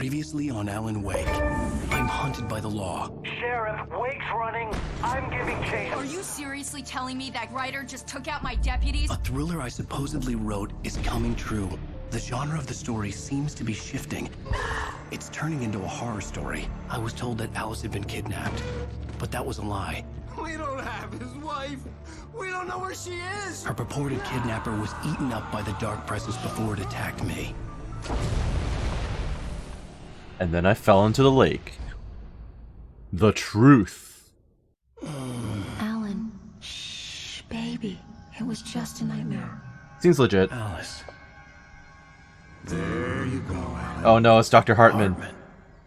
Previously on Alan Wake. I'm hunted by the law. Sheriff, Wake's running. I'm giving chase. Are you seriously telling me that writer just took out my deputies? A thriller I supposedly wrote is coming true. The genre of the story seems to be shifting. It's turning into a horror story. I was told that Alice had been kidnapped, but that was a lie. We don't have his wife. We don't know where she is. Her purported kidnapper was eaten up by the dark presence before it attacked me. And then I fell into the lake. The truth. Alan, shh, baby. It was just a nightmare. Seems legit. Alice. There you go, Alan. Oh no, it's Dr. Hartman.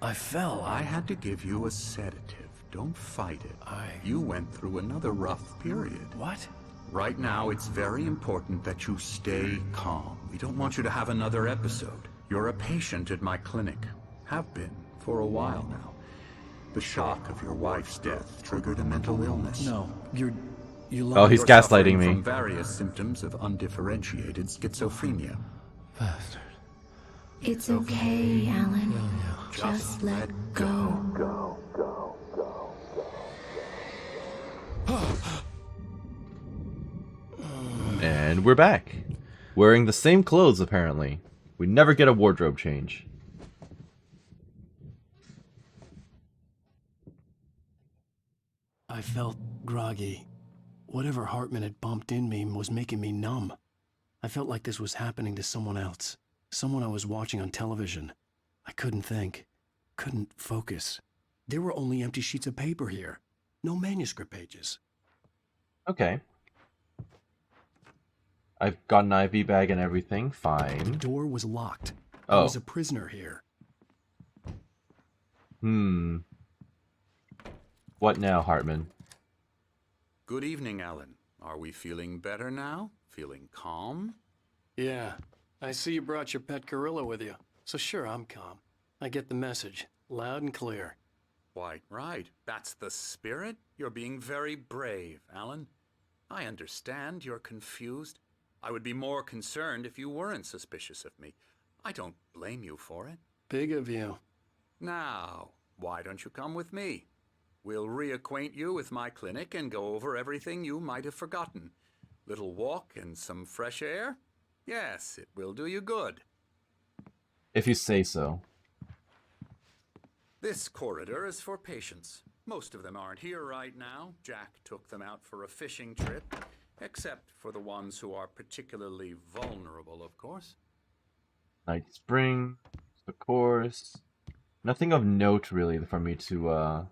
I fell. I had to give you a sedative. Don't fight it. You went through another rough period. What? Right now, it's very important that you stay calm. We don't want you to have another episode. You're a patient at my clinic. Have been for a while now. The shock of your wife's death triggered a mental illness. No, you Oh, he's You're gaslighting suffering me. from various symptoms of undifferentiated schizophrenia. Bastard. It's okay, Alan. Just let go. And we're back. Wearing the same clothes, apparently. We never get a wardrobe change. I felt groggy. Whatever Hartman had bumped in me was making me numb. I felt like this was happening to someone else. Someone I was watching on television. I couldn't think. Couldn't focus. There were only empty sheets of paper here. No manuscript pages. Okay. I've got an IV bag and everything. The Fine. door was locked. I Oh. was a prisoner here. What now, Hartman? Good evening, Alan. Are we feeling better now? Feeling calm? Yeah. I see you brought your pet gorilla with you. So sure, I'm calm. I get the message. Loud and clear. Quite right. That's the spirit. You're being very brave, Alan. I understand you're confused. I would be more concerned if you weren't suspicious of me. I don't blame you for it. Big of you. Now, why don't you come with me? We'll reacquaint you with my clinic and go over everything you might have forgotten. Little walk and some fresh air? Yes, it will do you good. If you say so. This corridor is for patients. Most of them aren't here right now. Jack took them out for a fishing trip, except for the ones who are particularly vulnerable, of course. Night Spring, of course. Nothing of note, really, for me to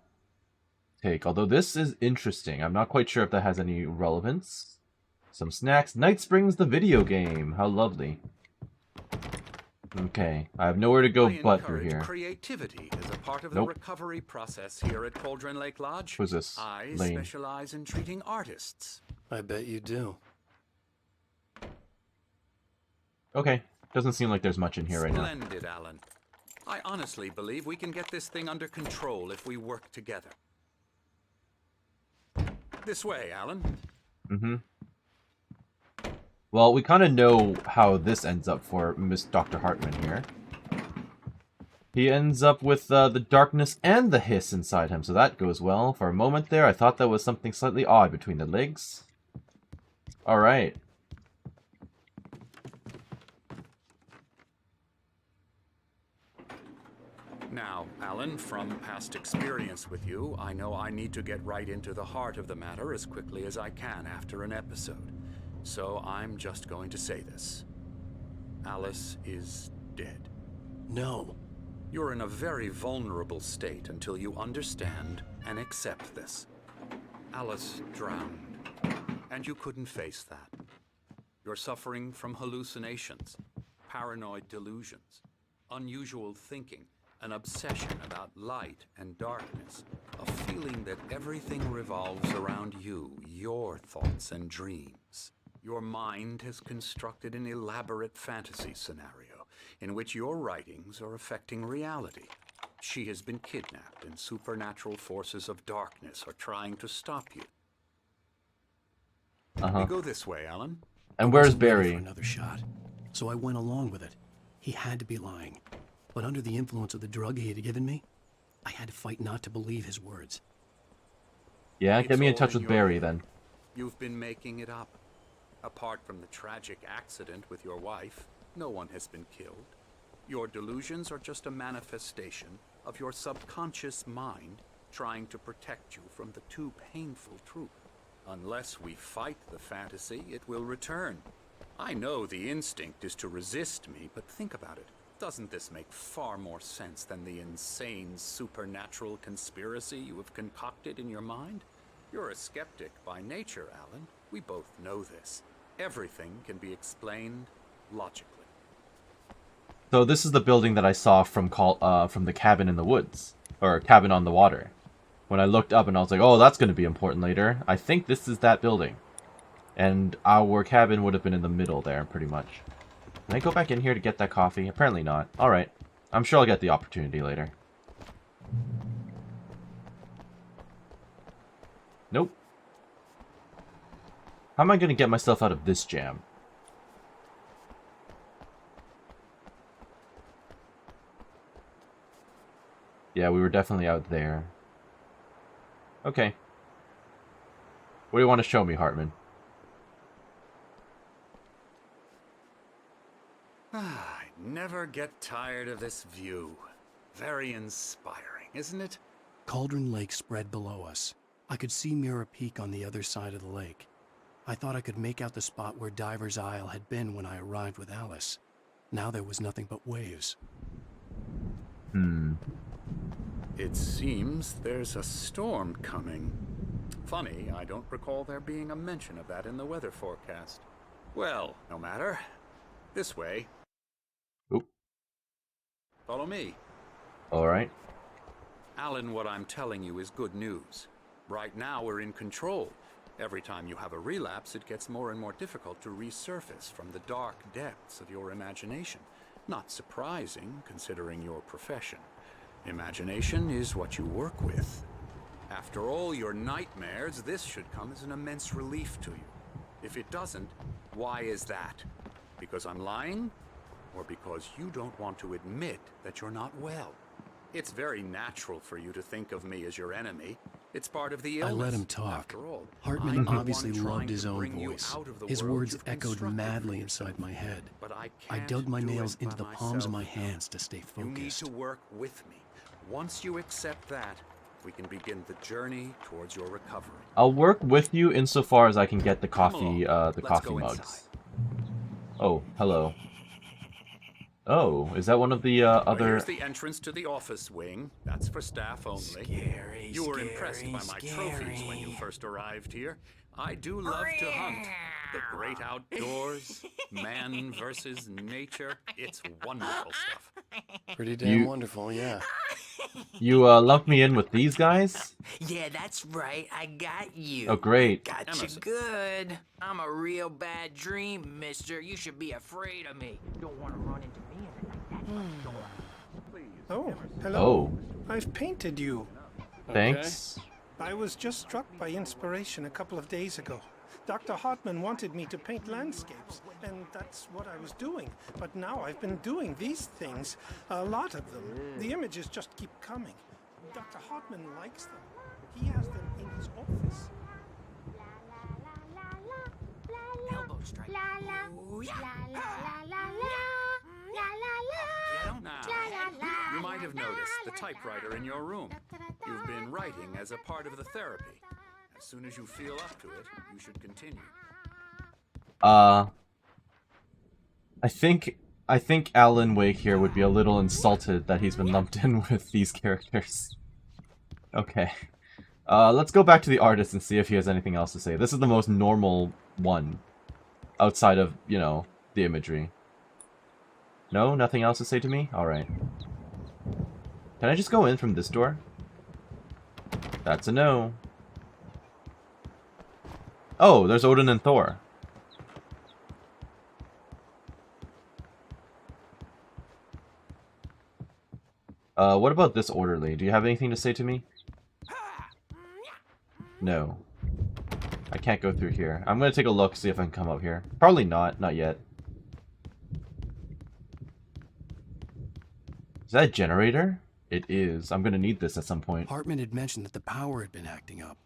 take. Although this is interesting. I'm not quite sure if that has any relevance. Some snacks. Night Spring's the video game. How lovely. Okay, I have nowhere to go but through here. Creativity as a part of Nope. the recovery process here at Cauldron Lake Lodge. Who's this? I Lane. specialize in treating artists. I bet you do. Okay, doesn't seem like there's much in here right now. Splendid, Alan. I honestly believe we can get this thing under control if we work together. This way, Alan. Mm-hmm. Well, we kind of know how this ends up for Miss Dr. Hartman here. He ends up with the darkness and the hiss inside him, so that goes well. For a moment there, I thought that was something slightly odd between the legs. Alright. Now, Alan, from past experience with you, I know I need to get right into the heart of the matter as quickly as I can after an episode. So I'm just going to say this. Alice is dead. No. You're in a very vulnerable state until you understand and accept this. Alice drowned, and you couldn't face that. You're suffering from hallucinations, paranoid delusions, unusual thinking, an obsession about light and darkness, a feeling that everything revolves around you, your thoughts and dreams. Your mind has constructed an elaborate fantasy scenario in which your writings are affecting reality. She has been kidnapped and supernatural forces of darkness are trying to stop you. We go this way, Alan. And where's Wasn't ready Barry? for another shot, so I went along with it. He had to be lying. But under the influence of the drug he had given me, I had to fight not to believe his words. Yeah, It's get me in all touch with your Barry head. then. You've been making it up. Apart from the tragic accident with your wife, no one has been killed. Your delusions are just a manifestation of your subconscious mind trying to protect you from the too painful truth. Unless we fight the fantasy, it will return. I know the instinct is to resist me, but think about it. Doesn't this make far more sense than the insane supernatural conspiracy you have concocted in your mind? You're a skeptic by nature, Alan. We both know this. Everything can be explained logically. So this is the building that I saw from the cabin in the woods, or cabin on the water. When I looked up and I was like, oh, that's going to be important later. I think this is that building. And our cabin would have been in the middle there, pretty much. Can I go back in here to get that coffee? Apparently not. Alright. I'm sure I'll get the opportunity later. Nope. How am I going to get myself out of this jam? Yeah, we were definitely out there. Okay. What do you want to show me, Hartman? I never get tired of this view. Very inspiring, isn't it? Cauldron Lake spread below us. I could see Mirror Peak on the other side of the lake. I thought I could make out the spot where Diver's Isle had been when I arrived with Alice. Now there was nothing but waves. It seems there's a storm coming. Funny, I don't recall there being a mention of that in the weather forecast. Well, no matter. This way. Oop. Follow me. Alright. Alan, what I'm telling you is good news. Right now we're in control. Every time you have a relapse, it gets more and more difficult to resurface from the dark depths of your imagination. Not surprising, considering your profession. Imagination is what you work with. After all your nightmares, this should come as an immense relief to you. If it doesn't, why is that? Because I'm lying? Or because you don't want to admit that you're not well? It's very natural for you to think of me as your enemy. It's part of the illness. I let him talk. After all, Hartman I'm the obviously one trying loved his to own bring you voice. out of the His world words you've echoed constructed madly for inside yourself. my head. But I I can't dug my do nails it into by the palms of my myself. hands to stay You need focused. to work with me. Once you accept that, we can begin the journey towards your recovery. I'll work with you insofar as I can get the Come coffee, along. the Let's coffee go mugs. inside. Oh, hello. Oh, is that one of the Well, other... here's the entrance to the office wing. That's for staff only. You were impressed by my trophies when you first arrived here. I do love to hunt. The great outdoors, man versus nature. It's wonderful stuff. Pretty damn You- wonderful, yeah. You, lumped me in with these guys? Yeah, that's right. I got you. Oh, great. Got you Emerson. good. I'm a real bad dream, mister. You should be afraid of me. Don't want to run into me in the night. That's my door. Oh, hello. Oh, I've painted you. thanks. I was just struck by inspiration a couple of days ago. Dr. Hartman wanted me to paint landscapes, and that's what I was doing. But now I've been doing these things, a lot of them. The images just keep coming. Dr. Hartman likes them. He has them in his office. Elbow strike. Ooh, yeah. Now, you might have noticed the typewriter in your room. You've been writing as a part of the therapy. As soon as you feel up to it, you should continue. I think Alan Wake here would be a little insulted that he's been lumped in with these characters. Okay. Let's go back to the artist and see if he has anything else to say. This is the most normal one. Outside of, you know, the imagery. No? Nothing else to say to me? Alright. Can I just go in from this door? That's a no. Oh, there's Odin and Thor. What about this orderly? Do you have anything to say to me? No. I can't go through here. I'm gonna take a look, see if I can come up here. Probably not. Not yet. Is that a generator? It is. I'm gonna need this at some point. Hartman had mentioned that the power had been acting up.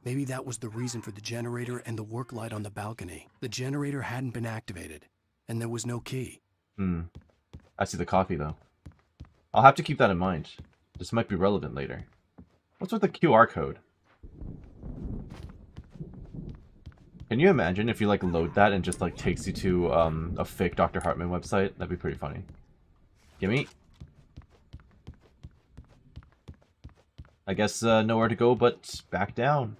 Maybe that was the reason for the generator and the work light on the balcony. The generator hadn't been activated, and there was no key. I see the coffee, though. I'll have to keep that in mind. This might be relevant later. What's with the QR code? Can you imagine if you, like, load that and just, like, takes you to, a fake Dr. Hartman website? That'd be pretty funny. Gimme. I guess, nowhere to go but back down.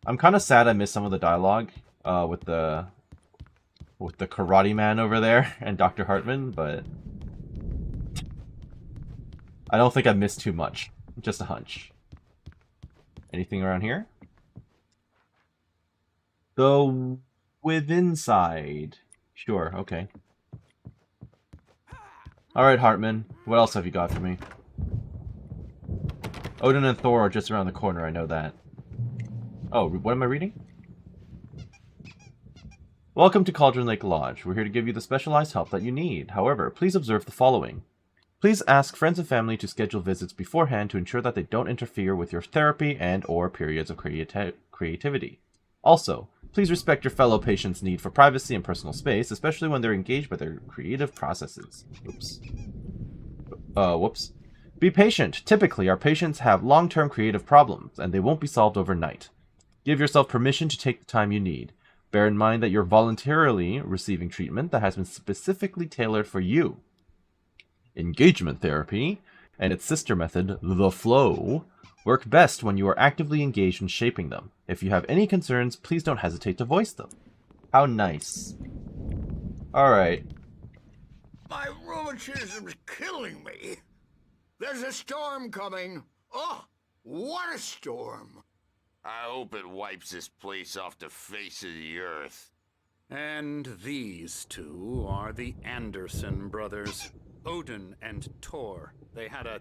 I'm kind of sad I missed some of the dialogue, with the karate man over there and Dr. Hartman, but I don't think I missed too much. Just a hunch. Anything around here? The within side. Sure, okay. Alright, Hartman. What else have you got for me? Odin and Thor are just around the corner, I know that. Oh, what am I reading? Welcome to Cauldron Lake Lodge. We're here to give you the specialized help that you need. However, please observe the following. Please ask friends and family to schedule visits beforehand to ensure that they don't interfere with your therapy and or periods of creativity. Also, please respect your fellow patients' need for privacy and personal space, especially when they're engaged by their creative processes. Oops. Whoops. Be patient. Typically, our patients have long-term creative problems, and they won't be solved overnight. Give yourself permission to take the time you need. Bear in mind that you're voluntarily receiving treatment that has been specifically tailored for you. Engagement therapy, and its sister method, the flow, work best when you are actively engaged in shaping them. If you have any concerns, please don't hesitate to voice them. How nice. Alright. My rheumatism's killing me. There's a storm coming. Oh, what a storm. I hope it wipes this place off the face of the earth. And these two are the Anderson brothers, Odin and Thor. They had a,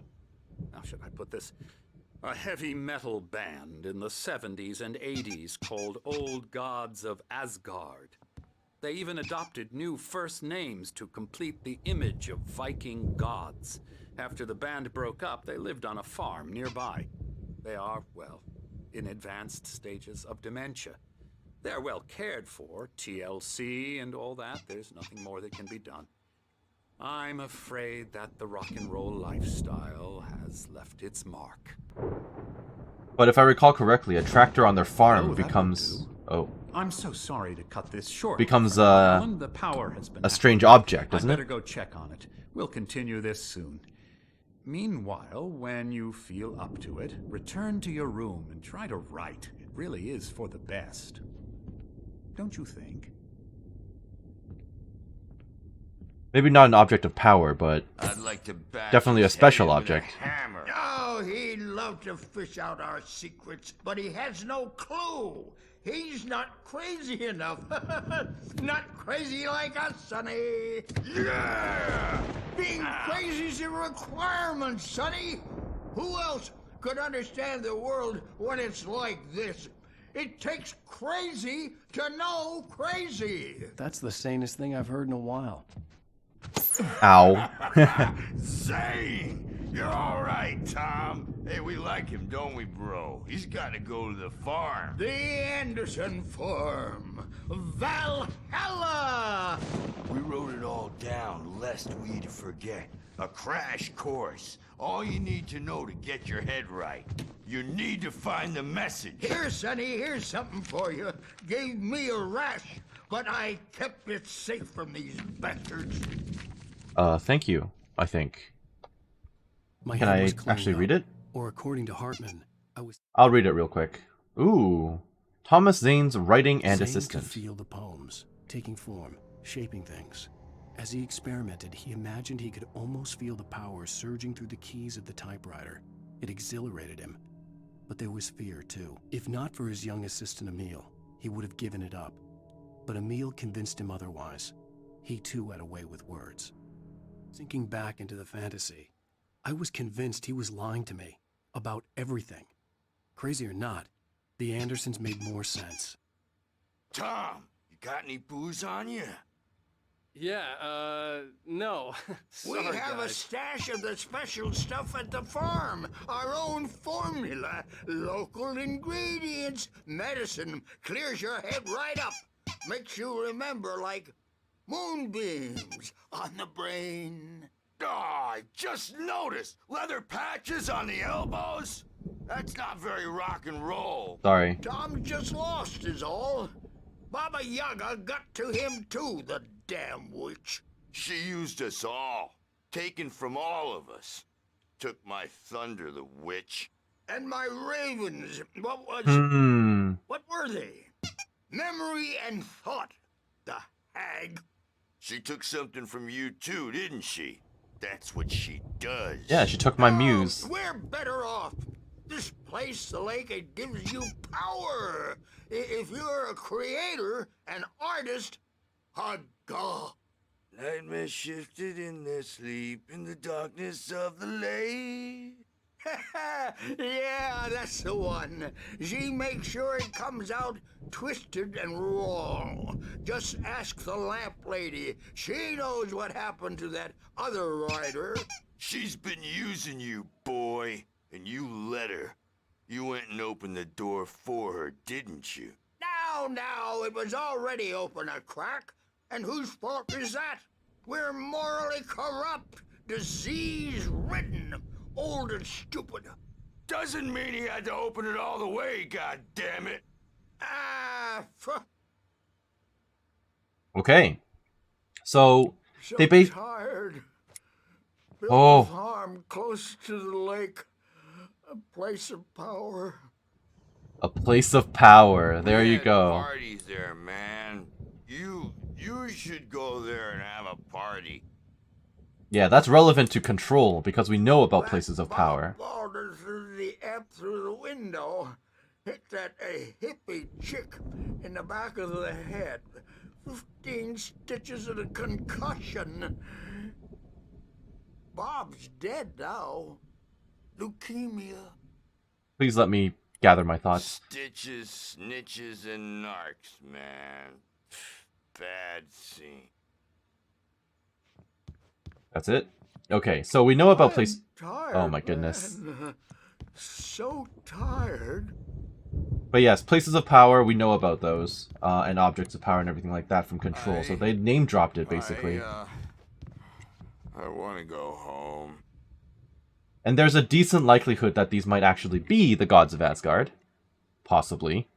how should I put this, a heavy metal band in the 70s and 80s called Old Gods of Asgard. They even adopted new first names to complete the image of Viking gods. After the band broke up, they lived on a farm nearby. They are, well, in advanced stages of dementia. They're well cared for, TLC and all that. There's nothing more that can be done. I'm afraid that the rock and roll lifestyle has left its mark. But if I recall correctly, a tractor on their farm becomes... Oh. I'm so sorry to cut this short. Becomes the power has been a strange object, doesn't I it? better go check on it. We'll continue this soon. Meanwhile, when you feel up to it, return to your room and try to write. It really is for the best. Don't you think? Maybe not an object of power, but I'd like to bash definitely a his special head with object. a hammer. Oh, he'd love to fish out our secrets, but he has no clue. He's not crazy enough. Not crazy like us, Sonny. Yeah! Being crazy's a requirement, Sonny. Who else could understand the world when it's like this? It takes crazy to know crazy. That's the sanest thing I've heard in a while. Ow. Zane! You're all right, Tom. Hey, we like him, don't we, bro? He's got to go to the farm. The Anderson Farm. Valhalla! We wrote it all down, lest we forget. A crash course. All you need to know to get your head right. You need to find the message. Here, Sonny, here's something for you. Gave me a rash, but I kept it safe from these bastards. Thank you, I think. My Can head I was clearing actually up, read it? Or according to Hartman, I was... I'll read it real quick. Ooh. Thomas Zane's writing and Zane assistant. could feel the poems, taking form, shaping things. As he experimented, he imagined he could almost feel the power surging through the keys of the typewriter. It exhilarated him. But there was fear, too. If not for his young assistant Emil, he would have given it up. But Emil convinced him otherwise. He too had a way with words. Sinking back into the fantasy, I was convinced he was lying to me about everything. Crazy or not, the Andersons made more sense. Tom, you got any booze on you? No. We Sorry, have a guys. stash of the special stuff at the farm. Our own formula. Local ingredients. Medicine. Clears your head right up. Makes you remember like moonbeams on the brain. Oh, I just noticed. Leather patches on the elbows? That's not very rock and roll. Sorry. Tom just lost is all. Baba Yaga got to him too, the damn witch. She used us all. Taken from all of us. Took my thunder, the witch. And my ravens. What were they? Memory and thought. The hag. She took something from you too, didn't she? That's what she does. Yeah, she took my muse. We're better off. This place, the lake, it gives you power. If you're a creator, an artist, a god. Nightmare shifted in their sleep in the darkness of the lake. Yeah, that's the one. She makes sure it comes out twisted and wrong. Just ask the lamp lady. She knows what happened to that other writer. She's been using you, boy, and you let her. You went and opened the door for her, didn't you? Now, it was already open a crack. And whose fault is that? We're morally corrupt, disease-ridden, old and stupid. Doesn't mean he had to open it all the way, goddammit. Okay. So they tired. Built Oh. a farm close to the lake. A place of power. A place of power. There you had go. Parties there, man. You should go there and have a party. Yeah, that's relevant to control because we know about places of power. Boulder through the app through the window. Hit that hippie chick in the back of the head. 15 stitches and a concussion. Bob's dead now. Leukemia. Please let me gather my thoughts. Stitches, snitches, and narcs, man. Bad scene. That's it? Okay, so we know about place... Tired, Oh my goodness. man. So tired. But yes, places of power, we know about those. And objects of power and everything like that from control. So they name-dropped it, basically. I want to go home. And there's a decent likelihood that these might actually be the gods of Asgard. Possibly.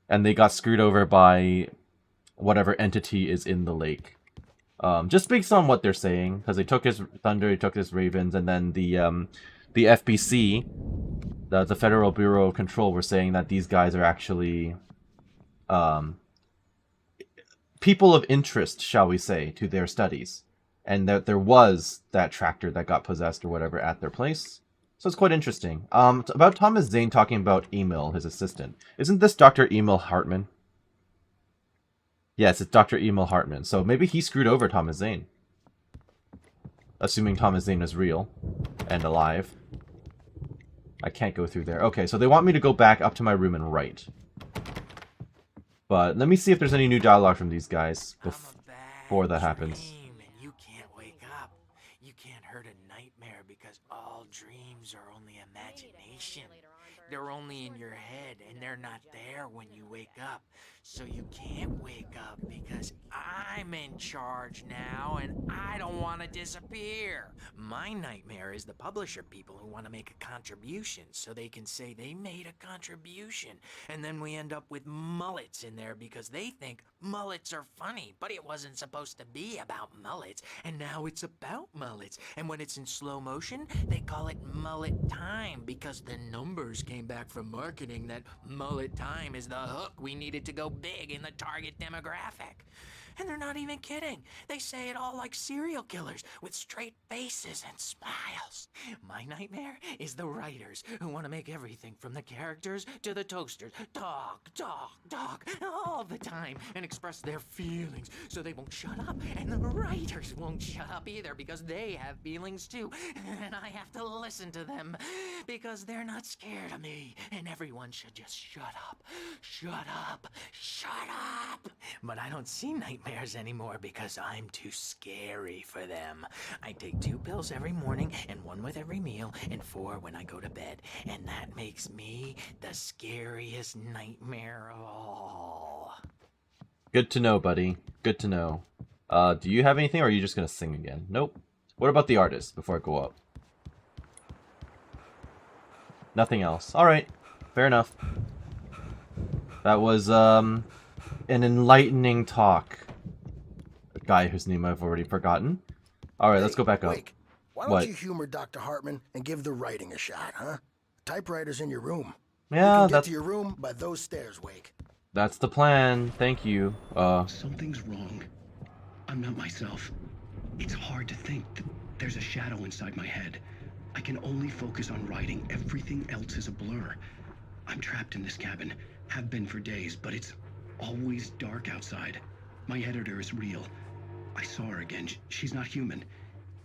And they got screwed over by whatever entity is in the lake. Just based on what they're saying, because they took his thunder, he took his ravens, and then the FBC, the Federal Bureau of Control, were saying that these guys are actually people of interest, shall we say, to their studies. And that there was that tractor that got possessed or whatever at their place. So it's quite interesting. About Thomas Zane talking about Emil, his assistant. Isn't this Dr. Emil Hartman? Yes, it's Dr. Emil Hartman. So maybe he screwed over Thomas Zane. Assuming Thomas Zane is real and alive. I can't go through there. Okay, so they want me to go back up to my room and write. But let me see if there's any new dialogue from these guys before that happens. You can't wake up. You can't hurt a nightmare because all dreams are only imagination. They're only in your head and they're not there when you wake up. So you can't wake up because I'm in charge now and I don't want to disappear. My nightmare is the publisher people who want to make a contribution so they can say they made a contribution. And then we end up with mullets in there because they think mullets are funny, but it wasn't supposed to be about mullets. And now it's about mullets. And when it's in slow motion, they call it mullet time because the numbers came back from marketing that mullet time is the hook we needed to go big in the target demographic. And they're not even kidding. They say it all like serial killers with straight faces and smiles. My My nightmare is the writers who want to make everything from the characters to the toasters talk all the time and express their feelings so they won't shut up. And the writers won't shut up either because they have feelings too. And I have to listen to them because they're not scared of me. And everyone should just shut up. Shut up. Shut up. But I don't see nightmares anymore because I'm too scary for them. I take 2 pills every morning and 1 with every meal and 4 when I go to bed. And that makes me the scariest nightmare of all. Good to know, buddy. Good to know. Do you have anything, or are you just gonna sing again? Nope. What about the artist before I go up? Nothing else. Alright. Fair enough. That was, an enlightening talk. A guy whose name I've already forgotten. Alright, let's go back up. Wake. Why don't you humor Dr. Hartman and give the writing a shot, huh? Typewriter's in your room. Yeah, you can get to your room by those stairs, Wake. That's the plan. Thank you. Something's wrong. I'm not myself. It's hard to think. There's a shadow inside my head. I can only focus on writing. Everything else is a blur. I'm trapped in this cabin. Have been for days, but it's always dark outside. My editor is real. I saw her again. She's not human.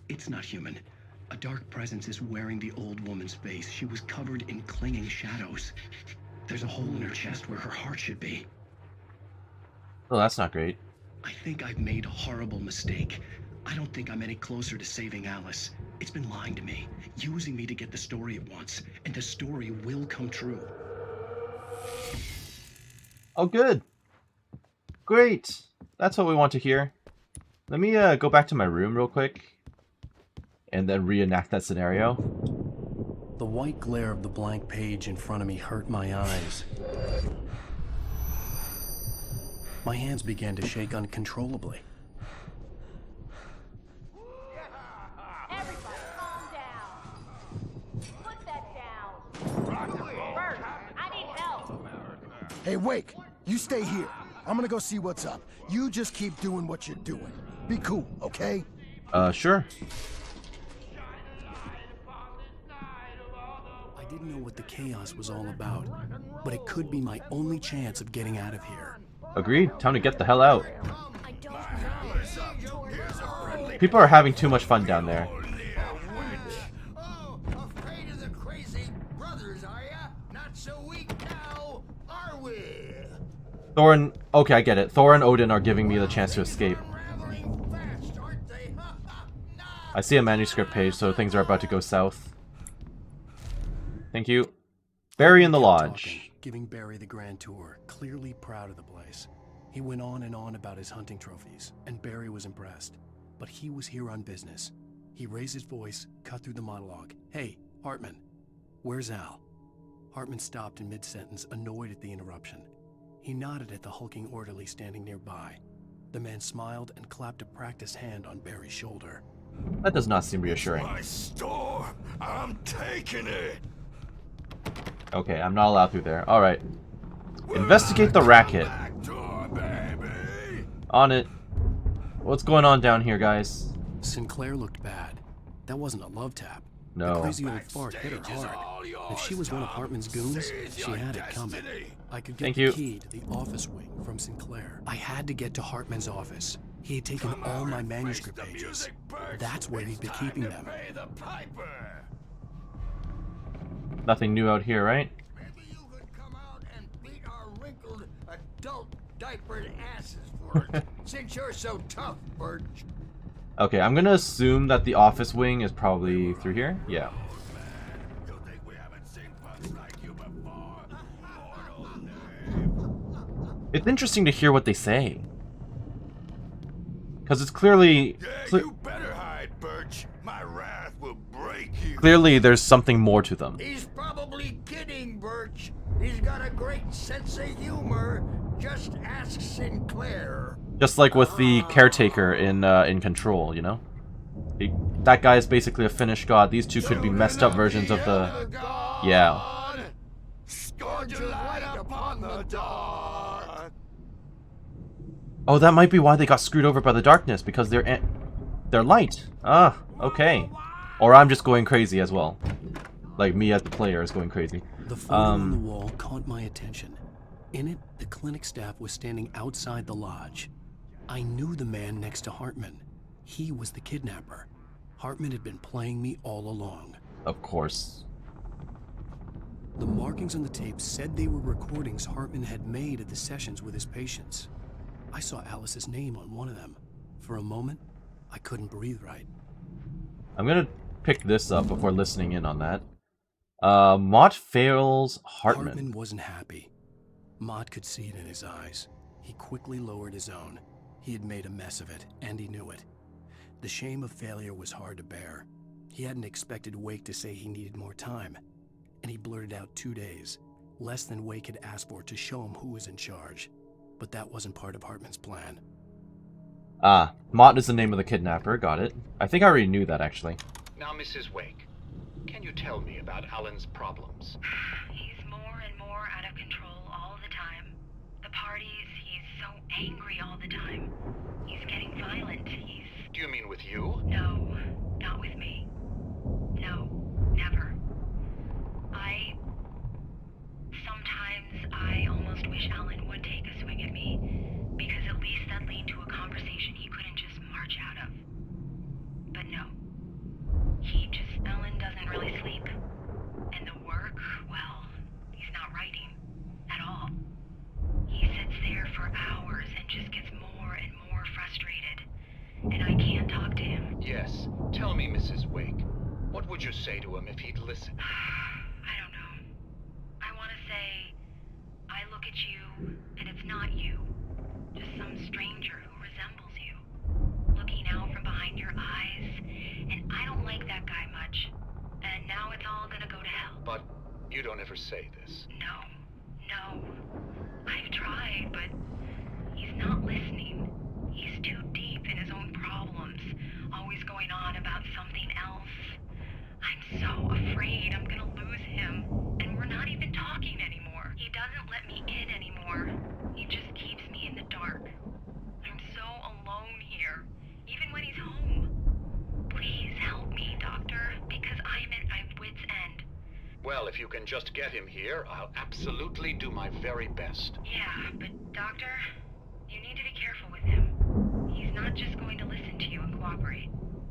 It's not human. A dark presence is wearing the old woman's face. She was covered in clinging shadows. There's a hole in her chest where her heart should be. Oh, that's not great. I think I've made a horrible mistake. I don't think I'm any closer to saving Alice. It's been lying to me, using me to get the story it wants, and the story will come true. Oh, good. Great. That's what we want to hear. Let me go back to my room real quick and then reenact that scenario. The white glare of the blank page in front of me hurt my eyes. My hands began to shake uncontrollably. Everybody, calm down. Put that down. Bert, I need help. Hey, Wake, you stay here. I'm gonna go see what's up. You just keep doing what you're doing. Be cool, okay? Sure. I didn't know what the chaos was all about, but it could be my only chance of getting out of here. Agreed. Time to get the hell out. People are having too much fun down there. Oh, afraid of the crazy brothers, are ya? Not so weak now, are we? Thor. Okay, I get it. Thor and Odin are giving me the chance to escape. I see a manuscript page, so things are about to go south. Thank you. Barry in the lodge. Talking, giving Barry the grand tour, clearly proud of the place. He went on and on about his hunting trophies, and Barry was impressed. But he was here on business. He raised his voice, cut through the monologue. Hey, Hartman, where's Al? Hartman stopped in mid-sentence, annoyed at the interruption. He nodded at the hulking orderly standing nearby. The man smiled and clapped a practiced hand on Barry's shoulder. That does not seem reassuring. My store, I'm taking it. Okay, I'm not allowed through there. Alright. Investigate the racket. On it. What's going on down here, guys? Sinclair looked bad. That wasn't a love tap. No. The crazy old fart hit her hard. If she was one of Hartman's goons, she had it coming. I could get the key to the office wing from Sinclair. I had to get to Hartman's office. He had taken all my manuscript pages. That's where he'd be keeping them. Nothing new out here, right? Maybe you could come out and beat our wrinkled adult diapered asses for it, since you're so tough, Birch. Okay, I'm gonna assume that the office wing is probably through here. Yeah. It's interesting to hear what they say. Because it's clearly... You better hide, Birch. My wrath will break you. Clearly there's something more to them. He's probably kidding, Birch. He's got a great sense of humor. Just ask Sinclair. Just like with the caretaker in Control, you know? That guy is basically a Finnish god. These two could be messed up versions of the... Yeah. Scourge your light upon the dark. Oh, that might be why they got screwed over by the darkness, because they're light. Ah, okay. Or I'm just going crazy as well. Like, me as the player is going crazy. The photo on the wall caught my attention. In it, the clinic staff was standing outside the lodge. I knew the man next to Hartman. He was the kidnapper. Hartman had been playing me all along. Of course. The markings on the tape said they were recordings Hartman had made at the sessions with his patients. I saw Alice's name on one of them. For a moment, I couldn't breathe right. I'm gonna pick this up before listening in on that. Mott fails Hartman. Hartman wasn't happy. Mott could see it in his eyes. He quickly lowered his own. He had made a mess of it, and he knew it. The shame of failure was hard to bear. He hadn't expected Wake to say he needed more time, and he blurted out 2 days, less than Wake had asked for to show him who was in charge. But that wasn't part of Hartman's plan. Ah, Mott is the name of the kidnapper, got it. I think I already knew that, actually. Now, Mrs. Wake, can you tell me about Alan's problems? He's more and more out of control all the time. The parties, he's so angry all the time. He's getting violent. Do you mean with you? No, not with me. No, never. Sometimes I almost wish Alan would take a swing at me, because at least that'd lead to a conversation he couldn't just march out of. But no. Alan doesn't really sleep. And the work, well, he's not writing at all. He sits there for hours and just gets more and more frustrated. And I can't talk to him. Yes. Tell me, Mrs. Wake, what would you say to him if he'd listen? I don't know. I want to say, I look at you, and it's not you. Just some stranger who resembles you. Looking out from behind your eyes, and I don't like that guy much. And now it's all gonna go to hell. But you don't ever say this. No. I've tried, but he's not listening. He's too deep in his own problems, always going on about something else. I'm so afraid I'm gonna lose him, and we're not even talking anymore. He doesn't let me in anymore. He just keeps me in the dark. I'm so alone here, even when he's home. Please help me, Doctor, because I'm at my wit's end. Well, if you can just get him here, I'll absolutely do my very best. Yeah, but Doctor, you need to be careful with him. He's not just going to listen to you and cooperate.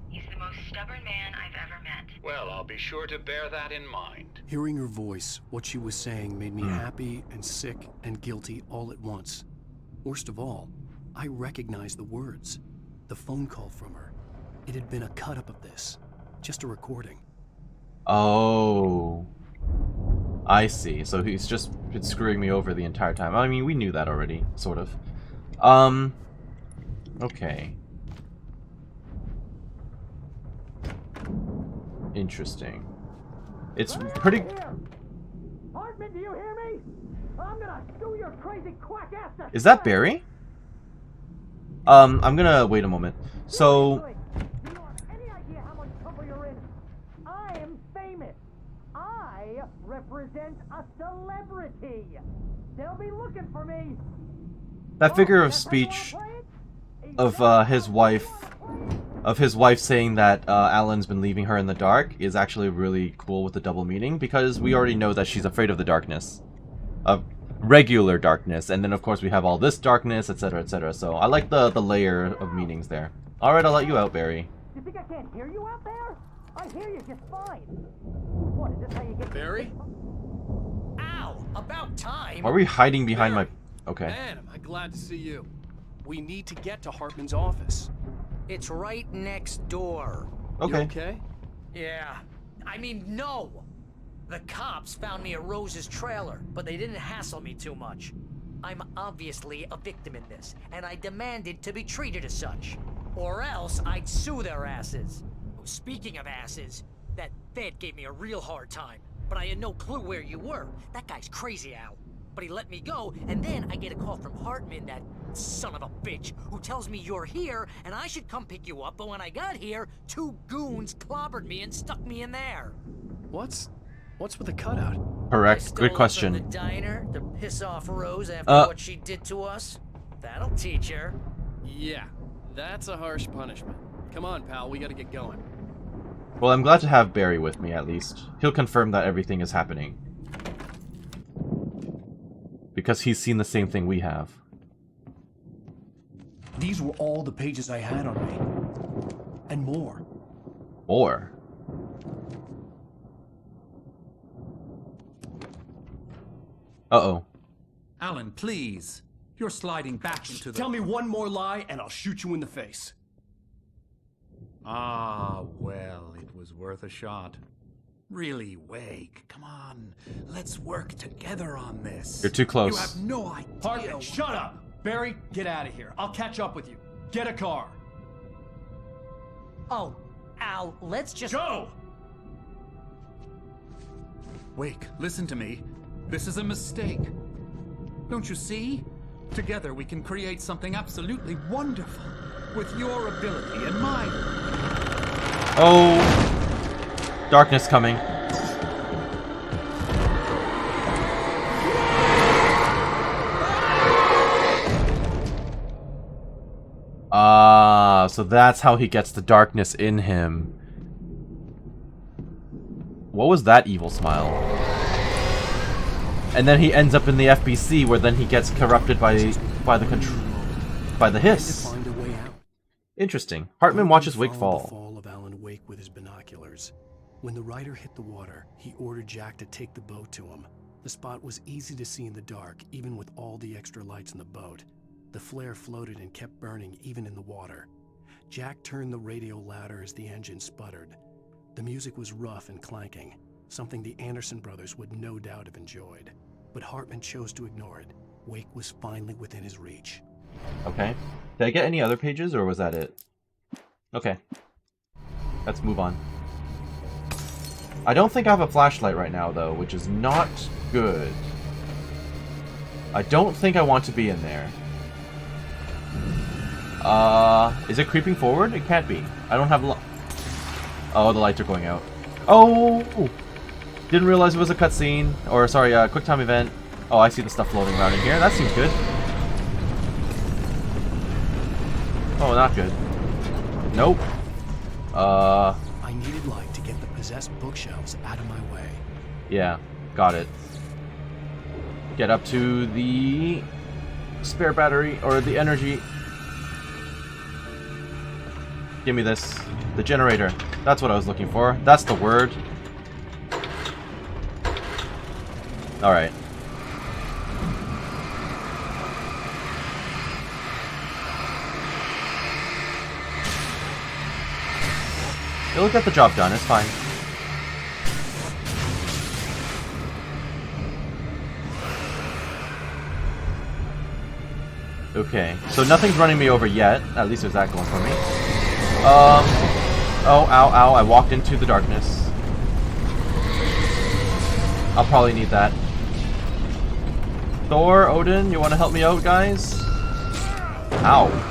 He's the most stubborn man I've ever met. Well, I'll be sure to bear that in mind. Hearing her voice, what she was saying made me happy and sick and guilty all at once. Worst of all, I recognized the words. The phone call from her. It had been a cut-up of this. Just a recording. Oh. I see. So he's just been screwing me over the entire time. I mean, we knew that already, sort of. Okay. Interesting. It's pretty... Hartman, do you hear me? I'm gonna sue your crazy quack ass to Is that Barry? I'm gonna... wait a moment. So... You don't have any idea how much trouble you're in. I am famous. I represent a celebrity. They'll be looking for me. That figure of speech of his wife saying that Alan's been leaving her in the dark is actually really cool with the double meaning, because we already know that she's afraid of the darkness. Of regular darkness, and then of course we have all this darkness, etc, etc. So I like the layer of meanings there. Alright, I'll let you out, Barry. You think I can't hear you out there? I hear you just fine. What, is this how you get... Barry? Ow! About time! Why are we hiding behind my... Okay. Man, am I glad to see you. We need to get to Hartman's office. It's right next door. Okay. You okay? Yeah. I mean, no! The cops found me at Rose's trailer, but they didn't hassle me too much. I'm obviously a victim in this, and I demanded to be treated as such. Or else I'd sue their asses. Speaking of asses, that Fed gave me a real hard time, but I had no clue where you were. That guy's crazy, Al. But he let me go, and then I get a call from Hartman, that son of a bitch, who tells me you're here, and I should come pick you up, but when I got here, 2 goons clobbered me and stuck me in there. What's with the cutout? Correct. Good question. From the diner to piss off Rose after what she did to us. That'll teach her. Yeah, that's a harsh punishment. Come on, pal, we gotta get going. Well, I'm glad to have Barry with me, at least. He'll confirm that everything is happening. Because he's seen the same thing we have. These were all the pages I had on me. And more. More? Uh-oh. Alan, please. You're sliding back into the... Tell me one more lie and I'll shoot you in the face. Ah, well, it was worth a shot. Really, Wake, come on. Let's work together on this. You're too close. You have no idea. Hartman, shut up! Barry, get out of here. I'll catch up with you. Get a car. Oh, Al, let's just... Go! Wake, listen to me. This is a mistake. Don't you see? Together we can create something absolutely wonderful. With your ability and mine. Oh. Darkness coming. Ah, so that's how he gets the darkness in him. What was that evil smile? And then he ends up in the FBC, where then he gets corrupted by the hiss. Interesting. Hartman watches Wake fall. The fall of Alan Wake with his binoculars. When the rider hit the water, he ordered Jack to take the boat to him. The spot was easy to see in the dark, even with all the extra lights in the boat. The flare floated and kept burning even in the water. Jack turned the radio louder as the engine sputtered. The music was rough and clanking, something the Anderson brothers would no doubt have enjoyed. But Hartman chose to ignore it. Wake was finally within his reach. Okay. Did I get any other pages, or was that it? Okay. Let's move on. I don't think I have a flashlight right now, though, which is not good. I don't think I want to be in there. Is it creeping forward? It can't be. I don't have oh, the lights are going out. Oh! Didn't realize it was a cutscene. Or, sorry, a QuickTime event. Oh, I see the stuff floating around in here. That seems good. Oh, not good. Nope. I needed light to get the possessed bookshelves out of my way. Yeah, got it. Get up to the spare battery, or the energy. Give me this. The generator. That's what I was looking for. That's the word. Alright. It'll get the job done, it's fine. Okay, so nothing's running me over yet. At least there's that going for me. Oh, ow, ow, I walked into the darkness. I'll probably need that. Thor, Odin, you want to help me out, guys? Ow.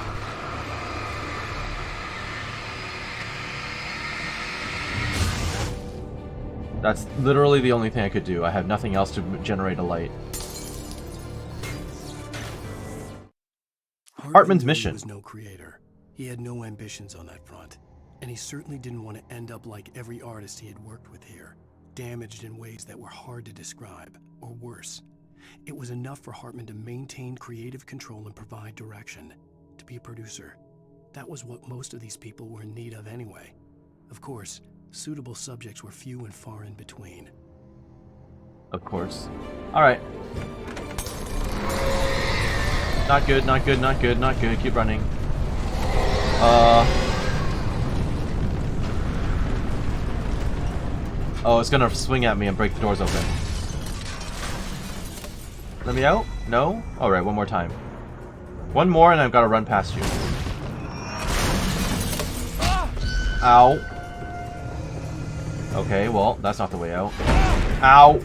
That's literally the only thing I could do. I have nothing else to generate a light. Hartman's mission. He was no creator. He had no ambitions on that front. And he certainly didn't want to end up like every artist he had worked with here, damaged in ways that were hard to describe, or worse. It was enough for Hartman to maintain creative control and provide direction, to be a producer. That was what most of these people were in need of anyway. Of course, suitable subjects were few and far in between. Of course. Alright. Not good, not good, not good, not good. Keep running. Oh, it's gonna swing at me and break the doors open. Let me out? No? Alright, one more time. One more and I've gotta run past you. Ow. Okay, well, that's not the way out. Ow!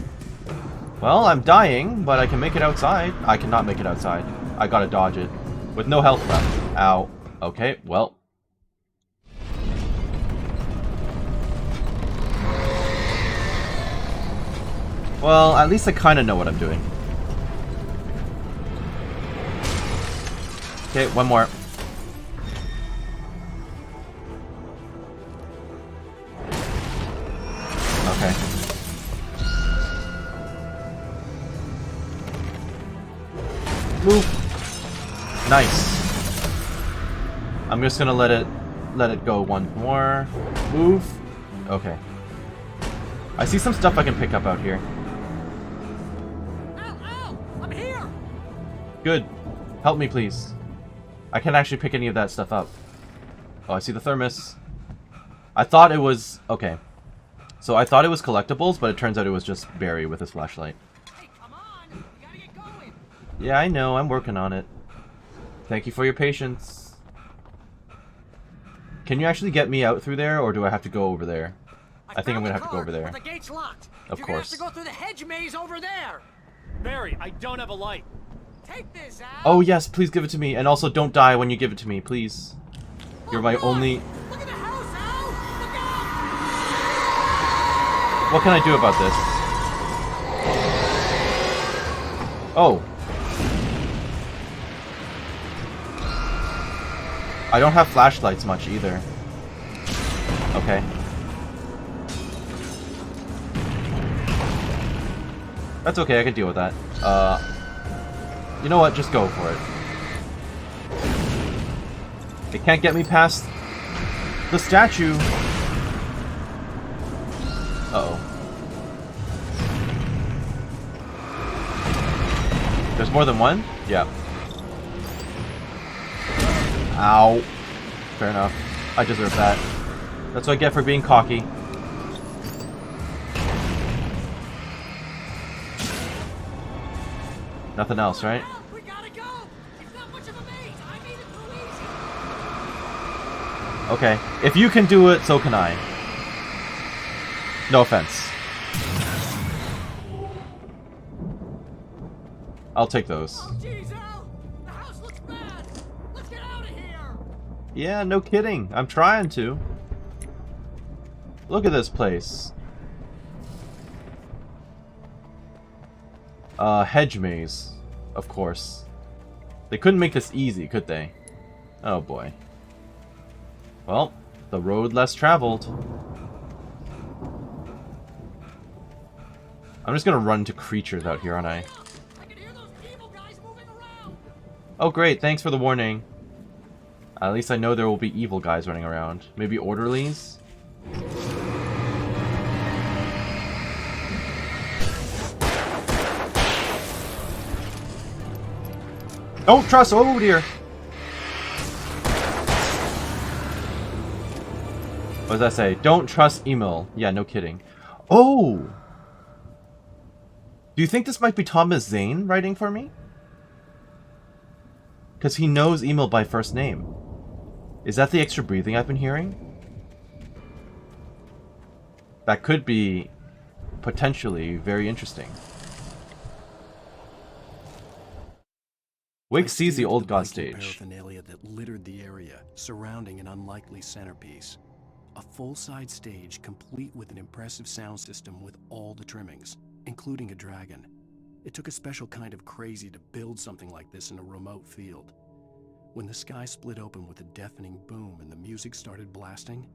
Well, I'm dying, but I can make it outside. I cannot make it outside. I gotta dodge it. With no health left. Ow. Okay, well. Well, at least I kinda know what I'm doing. Okay, one more. Okay. Move. Nice. I'm just gonna let it go once more. Move. Okay. I see some stuff I can pick up out here. Ow! I'm here! Good. Help me, please. I can't actually pick any of that stuff up. Oh, I see the thermos. I thought it was... Okay. So I thought it was collectibles, but it turns out it was just Barry with his flashlight. Hey, come on! You gotta get going! Yeah, I know. I'm working on it. Thank you for your patience. Can you actually get me out through there, or do I have to go over there? I think I'm gonna have to go over there. The gate's locked. Of You're course. gonna have to go through the hedge maze over there. Barry, I don't have a light. Take this out. Oh yes, please give it to me, and also don't die when you give it to me, please. You're my only... Look at the house, Al! Look out! What can I do about this? Oh. I don't have flashlights much either. Okay. That's okay, I can deal with that. You know what? Just go for it. It can't get me past the statue. Uh-oh. There's more than one? Yeah. Ow. Fair enough. I deserve that. That's what I get for being cocky. Nothing else, right? We gotta go. It's not much of a maze. I made it too easy. Okay. If you can do it, so can I. No offense. I'll take those. Oh, jeez, Al. The house looks bad. Let's get out of here. Yeah, no kidding. I'm trying to. Look at this place. Hedge maze. Of course. They couldn't make this easy, could they? Oh boy. Well, the road less traveled. I'm just gonna run into creatures out here, aren't I? Oh great, thanks for the warning. At least I know there will be evil guys running around. Maybe orderlies? Don't trust. Oh dear. What does that say? Don't trust Emil. Yeah, no kidding. Oh! Do you think this might be Thomas Zane writing for me? Because he knows Emil by first name. Is that the extra breathing I've been hearing? That could be potentially very interesting. Wig sees the old god stage. Paraphernalia that littered the area, surrounding an unlikely centerpiece. A full-side stage complete with an impressive sound system with all the trimmings, including a dragon. It took a special kind of crazy to build something like this in a remote field. When the sky split open with a deafening boom and the music started blasting,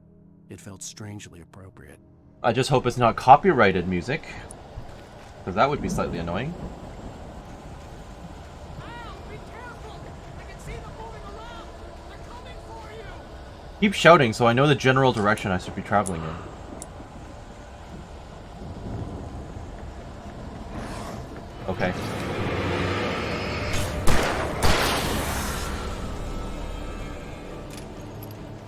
it felt strangely appropriate. I just hope it's not copyrighted music, because that would be slightly annoying. Keep shouting so I know the general direction I should be traveling in. Okay.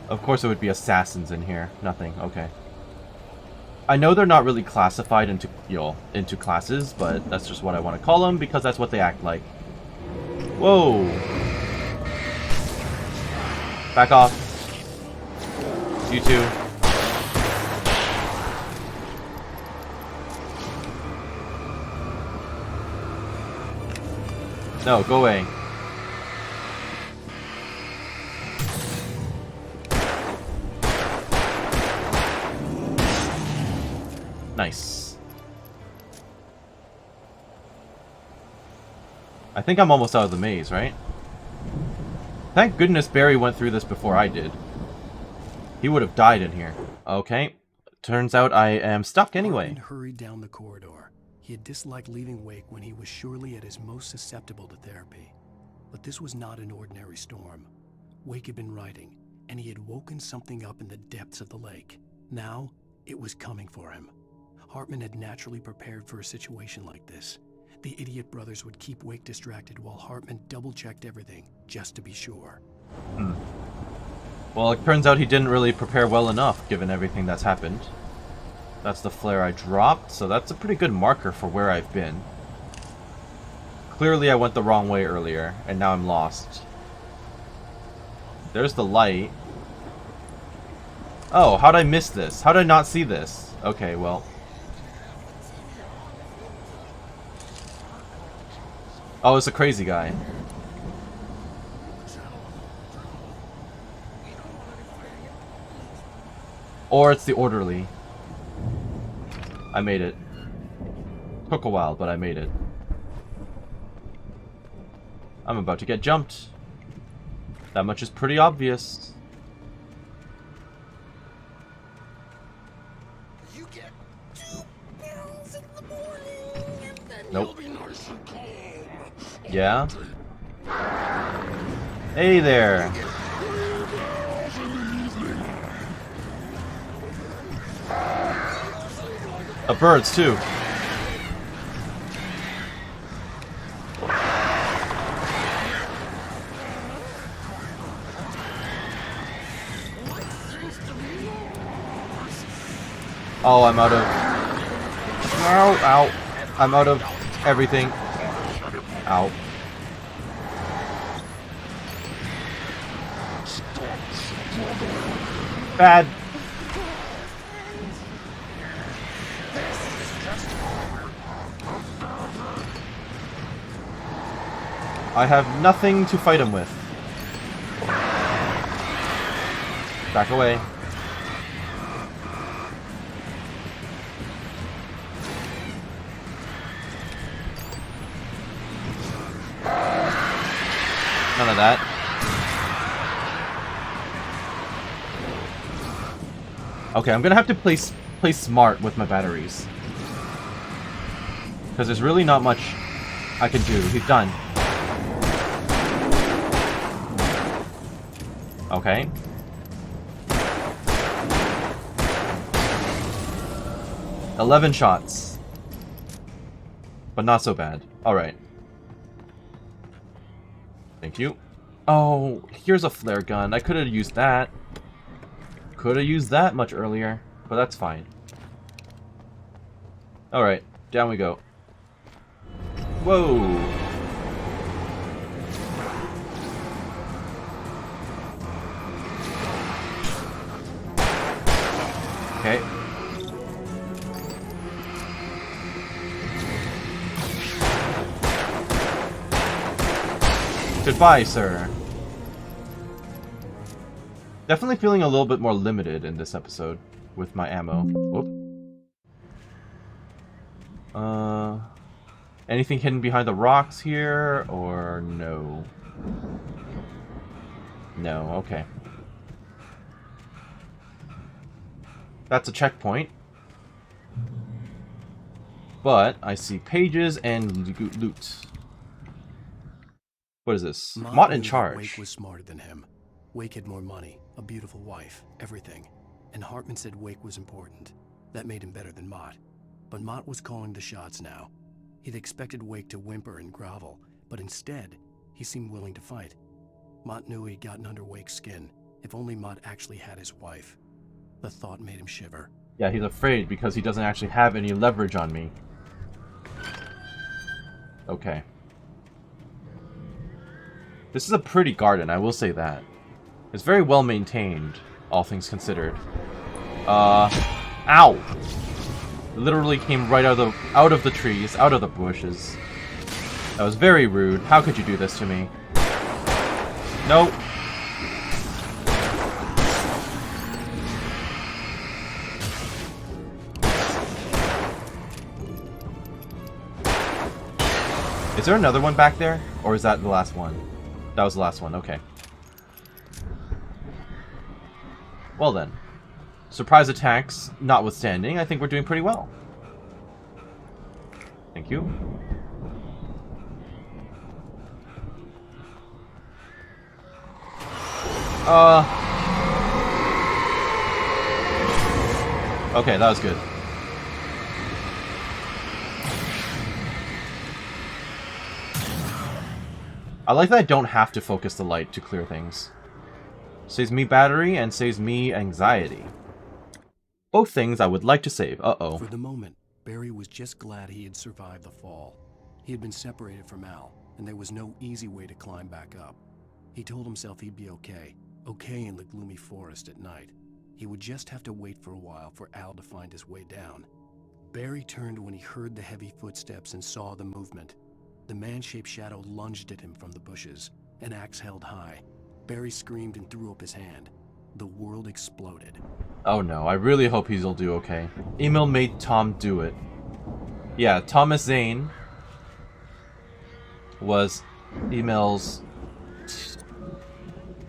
Of course it would be assassins in here. Nothing. Okay. I know they're not really classified into, you know, into classes, but that's just what I want to call them because that's what they act like. Whoa. Back off. You too. No, go away. Nice. I think I'm almost out of the maze, right? Thank goodness Barry went through this before I did. He would have died in here. Okay. turns out I am stuck anyway. Hartman hurried down the corridor. He had disliked leaving Wake when he was surely at his most susceptible to therapy. But this was not an ordinary storm. Wake had been writing, and he had woken something up in the depths of the lake. Now, it was coming for him. Hartman had naturally prepared for a situation like this. The idiot brothers would keep Wake distracted while Hartman double-checked everything, just to be sure. Well, it turns out he didn't really prepare well enough, given everything that's happened. That's the flare I dropped, so that's a pretty good marker for where I've been. Clearly I went the wrong way earlier, and now I'm lost. There's the light. Oh, how'd I miss this? How did I not see this? Okay, well. Oh, it's a crazy guy. Or it's the orderly. I made it. Took a while, but I made it. I'm about to get jumped. That much is pretty obvious. You get 2 pills in the morning, and then Nope. you'll be nice and calm. Yeah? Hey there! Birds, too. Oh, I'm out of... Ow, ow. I'm out of everything. Ow. Bad. I have nothing to fight him with. Back away. None of that. Okay, I'm gonna have to play smart with my batteries. Because there's really not much I can do. He's done. Okay. "11 shots. But not so bad. Alright. Thank you. Oh, here's a flare gun. I could have used that. Could have used that much earlier, but that's fine. Alright, down we go. Whoa! Okay. Goodbye, sir. Definitely feeling a little bit more limited in this episode with my ammo. Whoop. Anything hidden behind the rocks here, or no? No, okay. That's a checkpoint. But I see pages and loot. What is this? Mott in knew that charge. Wake was smarter than him. Wake had more money, a beautiful wife, everything. And Hartman said Wake was important. That made him better than Mott. But Mott was calling the shots now. He'd expected Wake to whimper and grovel, but instead, he seemed willing to fight. Mott knew he'd gotten under Wake's skin. If only Mott actually had his wife. The thought made him shiver. Yeah, he's afraid because he doesn't actually have any leverage on me. Okay. This is a pretty garden, I will say that. It's very well maintained, all things considered. Ow! Literally came right out of the trees, out of the bushes. That was very rude. How could you do this to me? Nope. Is there another one back there? Or is that the last one? That was the last one, okay. Well then. surprise attacks notwithstanding, I think we're doing pretty well. Thank you. Okay, that was good. I like that I don't have to focus the light to clear things. Saves me battery and saves me anxiety. Both things I would like to save. Uh-oh. For the moment, Barry was just glad he had survived the fall. He had been separated from Al, and there was no easy way to climb back up. He told himself he'd be okay in the gloomy forest at night. He would just have to wait for a while for Al to find his way down. Barry turned when he heard the heavy footsteps and saw the movement. The man-shaped shadow lunged at him from the bushes, an axe held high. Barry screamed and threw up his hand. The world exploded. Oh no, I really hope he'll do okay. Emil made Tom do it. Yeah, Thomas Zane was Emil's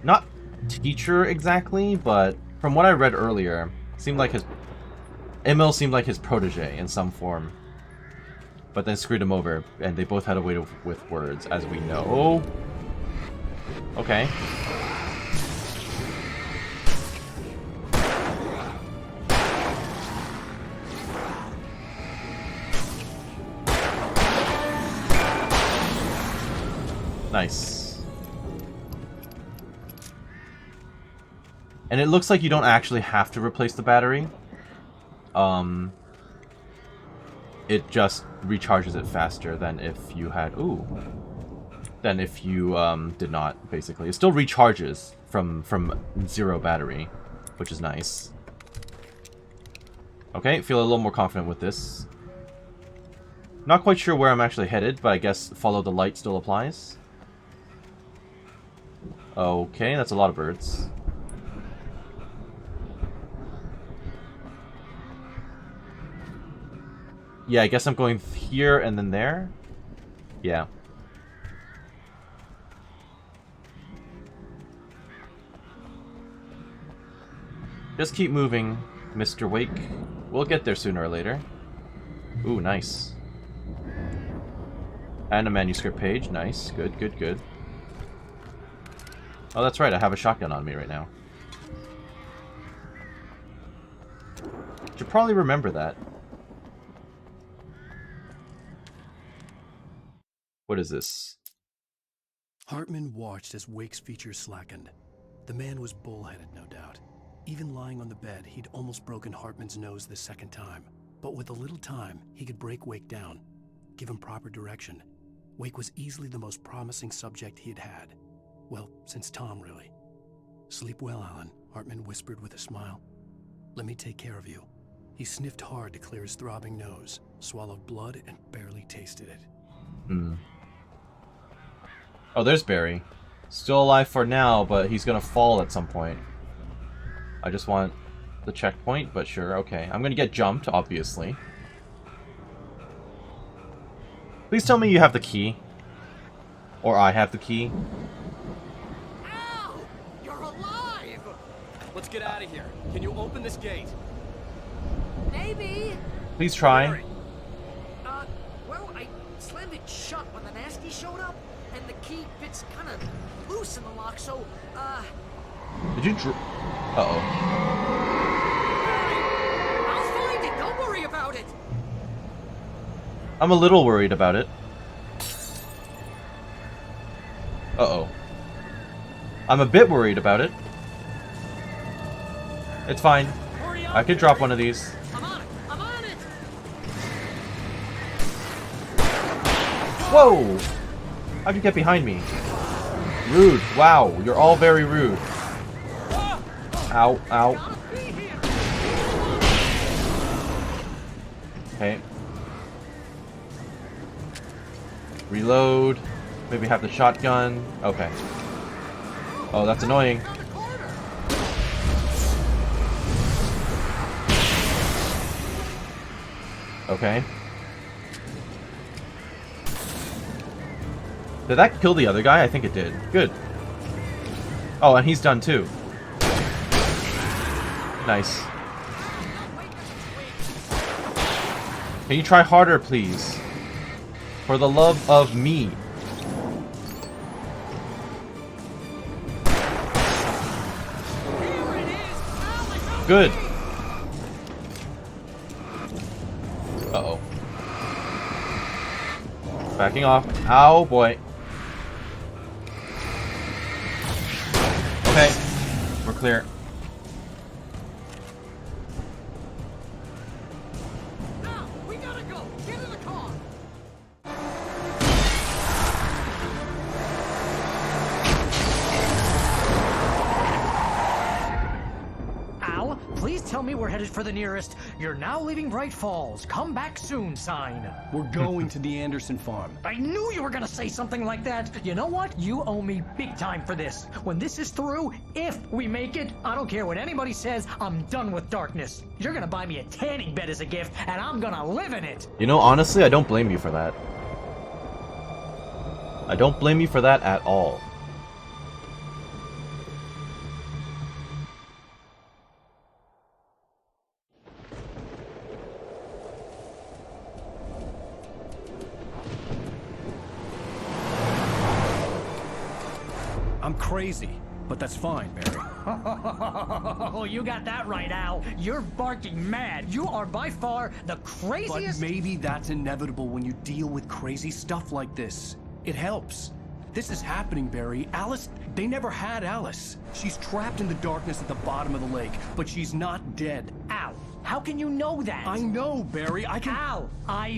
not teacher exactly, but from what I read earlier, Emil seemed like his protege in some form. But then screwed him over, and they both had a way with words, as we know. Okay. Nice. And it looks like you don't actually have to replace the battery. It just recharges it faster than if you had... Ooh. Than if you did not, basically. It still recharges from zero battery, which is nice. Okay, feel a little more confident with this. Not quite sure where I'm actually headed, but I guess follow the light still applies. Okay, that's a lot of birds. Yeah, I guess I'm going here and then there. Yeah. Just keep moving, Mr. Wake. We'll get there sooner or later. Ooh, nice. And a manuscript page. Nice. Good, good, good. Oh, that's right. I have a shotgun on me right now. Should probably remember that. What is this? Hartman watched as Wake's features slackened. The man was bullheaded, no doubt. Even lying on the bed, he'd almost broken Hartman's nose the second time. But with a little time, he could break Wake down, give him proper direction. Wake was easily the most promising subject he had had. Well, since Tom, really. Sleep well, Alan, Hartman whispered with a smile. Let me take care of you. He sniffed hard to clear his throbbing nose, swallowed blood, and barely tasted it. Oh, there's Barry. Still alive for now, but he's gonna fall at some point. I just want the checkpoint, but sure, okay. I'm gonna get jumped, obviously. Please tell me you have the key. Or I have the key. Al! You're alive! Let's get out of here. Can you open this gate? Maybe. Please try. Well, I slammed it shut when the nasty showed up, and the key fits kind of loose in the lock, so, Did you Uh-oh. I'll find it. Don't worry about it. I'm a little worried about it. Uh-oh. I'm a bit worried about it. It's fine. I could drop one of these. I'm on it. I'm on it. Whoa! How'd you get behind me? Rude. Wow, you're all very rude. Ow, ow. Okay. Reload. Maybe have the shotgun. Okay. Oh, that's annoying. Okay. Did that kill the other guy? I think it did. Good. Oh, and he's done too. Nice. Can you try harder, please? For the love of me. Good. Uh-oh. Backing off. Ow, boy. Okay. We're clear. Now, we gotta go. Get in the car. Al, please tell me we're headed for the nearest "You're now leaving Bright Falls. Come back soon" sign. We're going to the Anderson farm. I knew you were gonna say something like that. You know what? You owe me big time for this. When this is through, if we make it, I don't care what anybody says, I'm done with darkness. You're gonna buy me a tanning bed as a gift, and I'm gonna live in it. You know, honestly, I don't blame you for that. I don't blame you for that at all. I'm crazy, but that's fine, Barry. Oh, you got that right, Al. You're barking mad. You are by far the craziest. But maybe that's inevitable when you deal with crazy stuff like this. It helps. This is happening, Barry. Alice, they never had Alice. She's trapped in the darkness at the bottom of the lake, but she's not dead. Al, how can you know that? I know, Barry. I can... Al,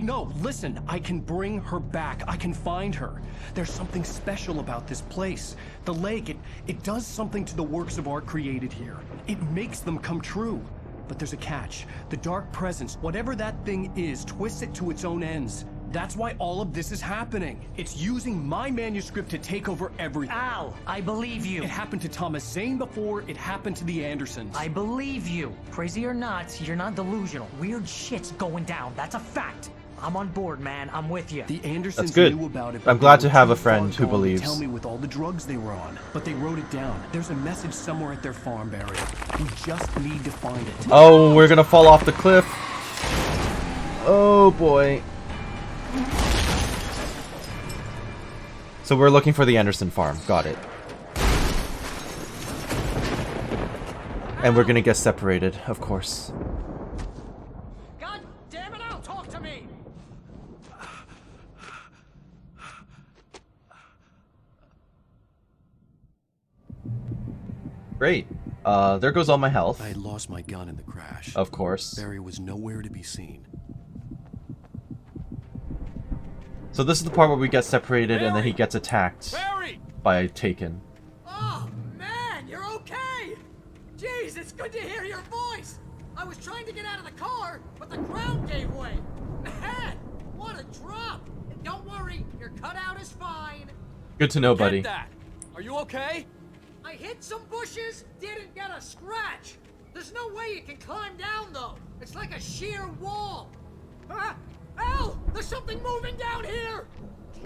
No, listen. I can bring her back. I can find her. There's something special about this place. The lake, it does something to the works of art created here. It makes them come true. But there's a catch. The dark presence, whatever that thing is, twists it to its own ends. That's why all of this is happening. It's using my manuscript to take over everything. Al, I believe you. It happened to Thomas Zane before, it happened to the Andersons. I believe you. Crazy or not, you're not delusional. Weird shit's going down. That's a fact. I'm on board, man. I'm with you. The Andersons That's good. knew about it. I'm glad to have a friend who believes. Tell me with all the drugs they were on, but they wrote it down. There's a message somewhere at their farm, Barry. We just need to find it. Oh, we're gonna fall off the cliff. Oh boy. So we're looking for the Anderson farm. Got it. And we're gonna get separated, of course. God damn it, Al, talk to me. Great. There goes all my health. I had lost my gun in the crash. Of course. Barry was nowhere to be seen. So this is the part where we get separated and then he gets attacked by Taken. Oh, man, you're okay. Jeez, it's good to hear your voice. I was trying to get out of the car, but the ground gave way. Man, what a drop. And don't worry, your cutout is fine. Good to know, buddy. That. Are you okay? I hit some bushes, didn't get a scratch. There's no way you can climb down, though. It's like a sheer wall. Al, there's something moving down here.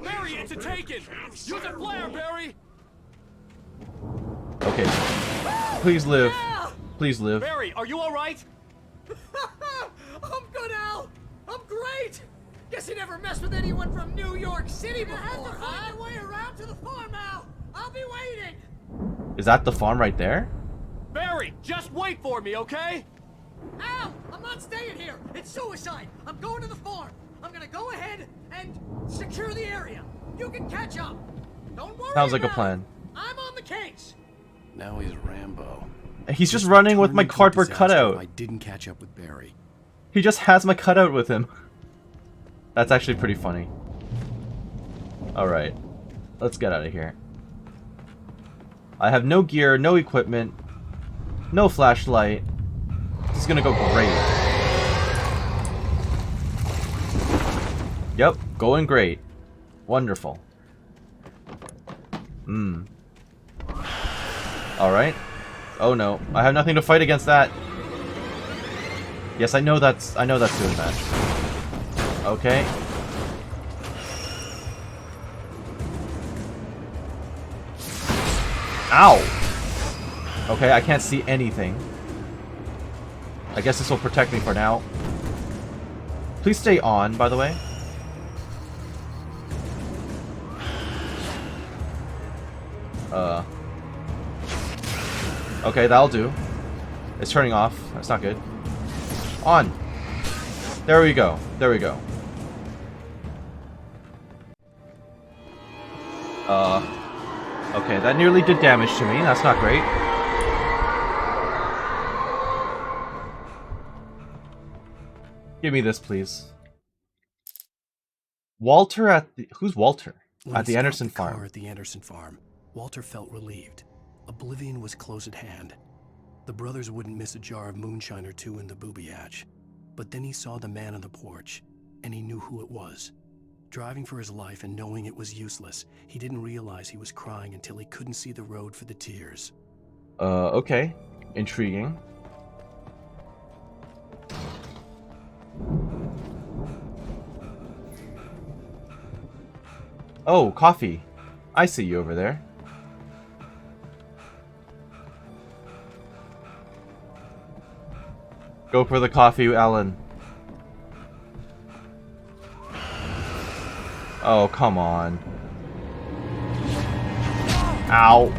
Barry, it's a Taken. Use a flare, Barry. Okay. Please live. Please live. Barry, are you all right? I'm good, Al. I'm great. Guess you never messed with anyone from New York City before. I had to find a way around to the farm, Al. I'll be waiting. Is that the farm right there? Barry, just wait for me, okay? Al, I'm not staying here. It's suicide. I'm going to the farm. I'm gonna go ahead and secure the area. You can catch up. Don't worry. Sounds like a about plan. it. I'm on the case. Now he's Rambo. He's just running with my cardboard cutout. I didn't catch up with Barry. He just has my cutout with him. That's actually pretty funny. Alright. Let's get out of here. I have no gear, no equipment, no flashlight. This is gonna go great. Yep, going great. Wonderful. Alright. Oh no, I have nothing to fight against that. Yes, I know that's doing that. Okay. Ow! Okay, I can't see anything. I guess this will protect me for now. Please stay on, by the way. Okay, that'll do. It's turning off. That's not good. On. There we go. There we go. Okay, that nearly did damage to me. That's not great. Give me this, please. Walter at the... Who's Walter? At the Anderson farm. At the Anderson farm, Walter felt relieved. Oblivion was close at hand. The brothers wouldn't miss a jar of moonshine or two in the booby hatch. But then he saw the man on the porch, and he knew who it was. Driving for his life and knowing it was useless, he didn't realize he was crying until he couldn't see the road for the tears. Okay. Intriguing. Oh, coffee. I see you over there. Go for the coffee, Alan. Oh, come on. Ow.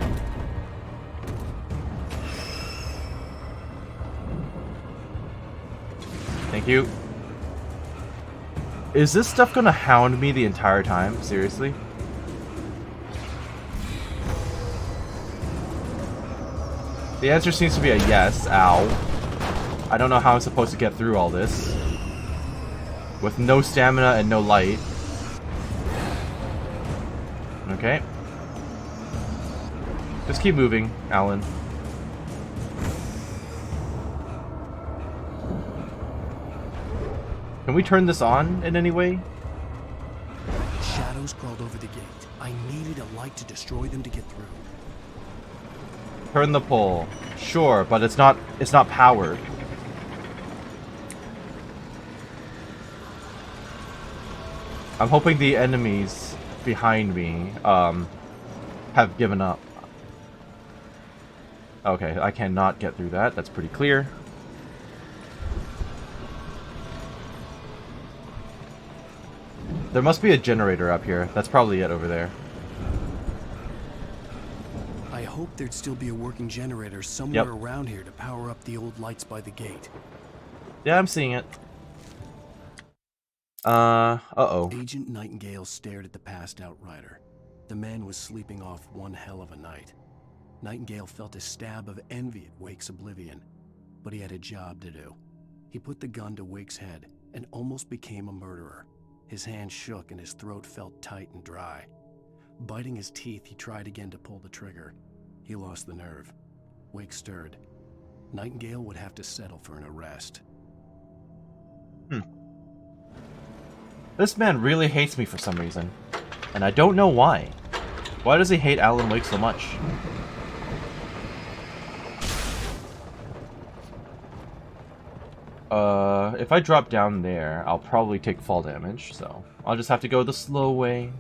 Thank you. Is this stuff gonna hound me the entire time? Seriously? The answer seems to be a yes. Ow. I don't know how I'm supposed to get through all this. With no stamina and no light. Okay. Just keep moving, Alan. Can we turn this on in any way? Shadows crawled over the gate. I needed a light to destroy them to get through. Turn the pole. Sure, but it's not powered. I'm hoping the enemies behind me have given up. Okay, I cannot get through that. That's pretty clear. There must be a generator up here. That's probably it over there. I hoped there'd still be a working generator somewhere around here to power up the old lights by the gate. Yeah, I'm seeing it. Uh-oh. Agent Nightingale stared at the passed out rider. The man was sleeping off one hell of a night. Nightingale felt a stab of envy at Wake's oblivion, but he had a job to do. He put the gun to Wake's head and almost became a murderer. His hand shook and his throat felt tight and dry. Biting his teeth, he tried again to pull the trigger. He lost the nerve. Wake stirred. Nightingale would have to settle for an arrest. This man really hates me for some reason. And I don't know why. Why does he hate Alan Wake so much? If I drop down there, I'll probably take fall damage, so I'll just have to go the slow way.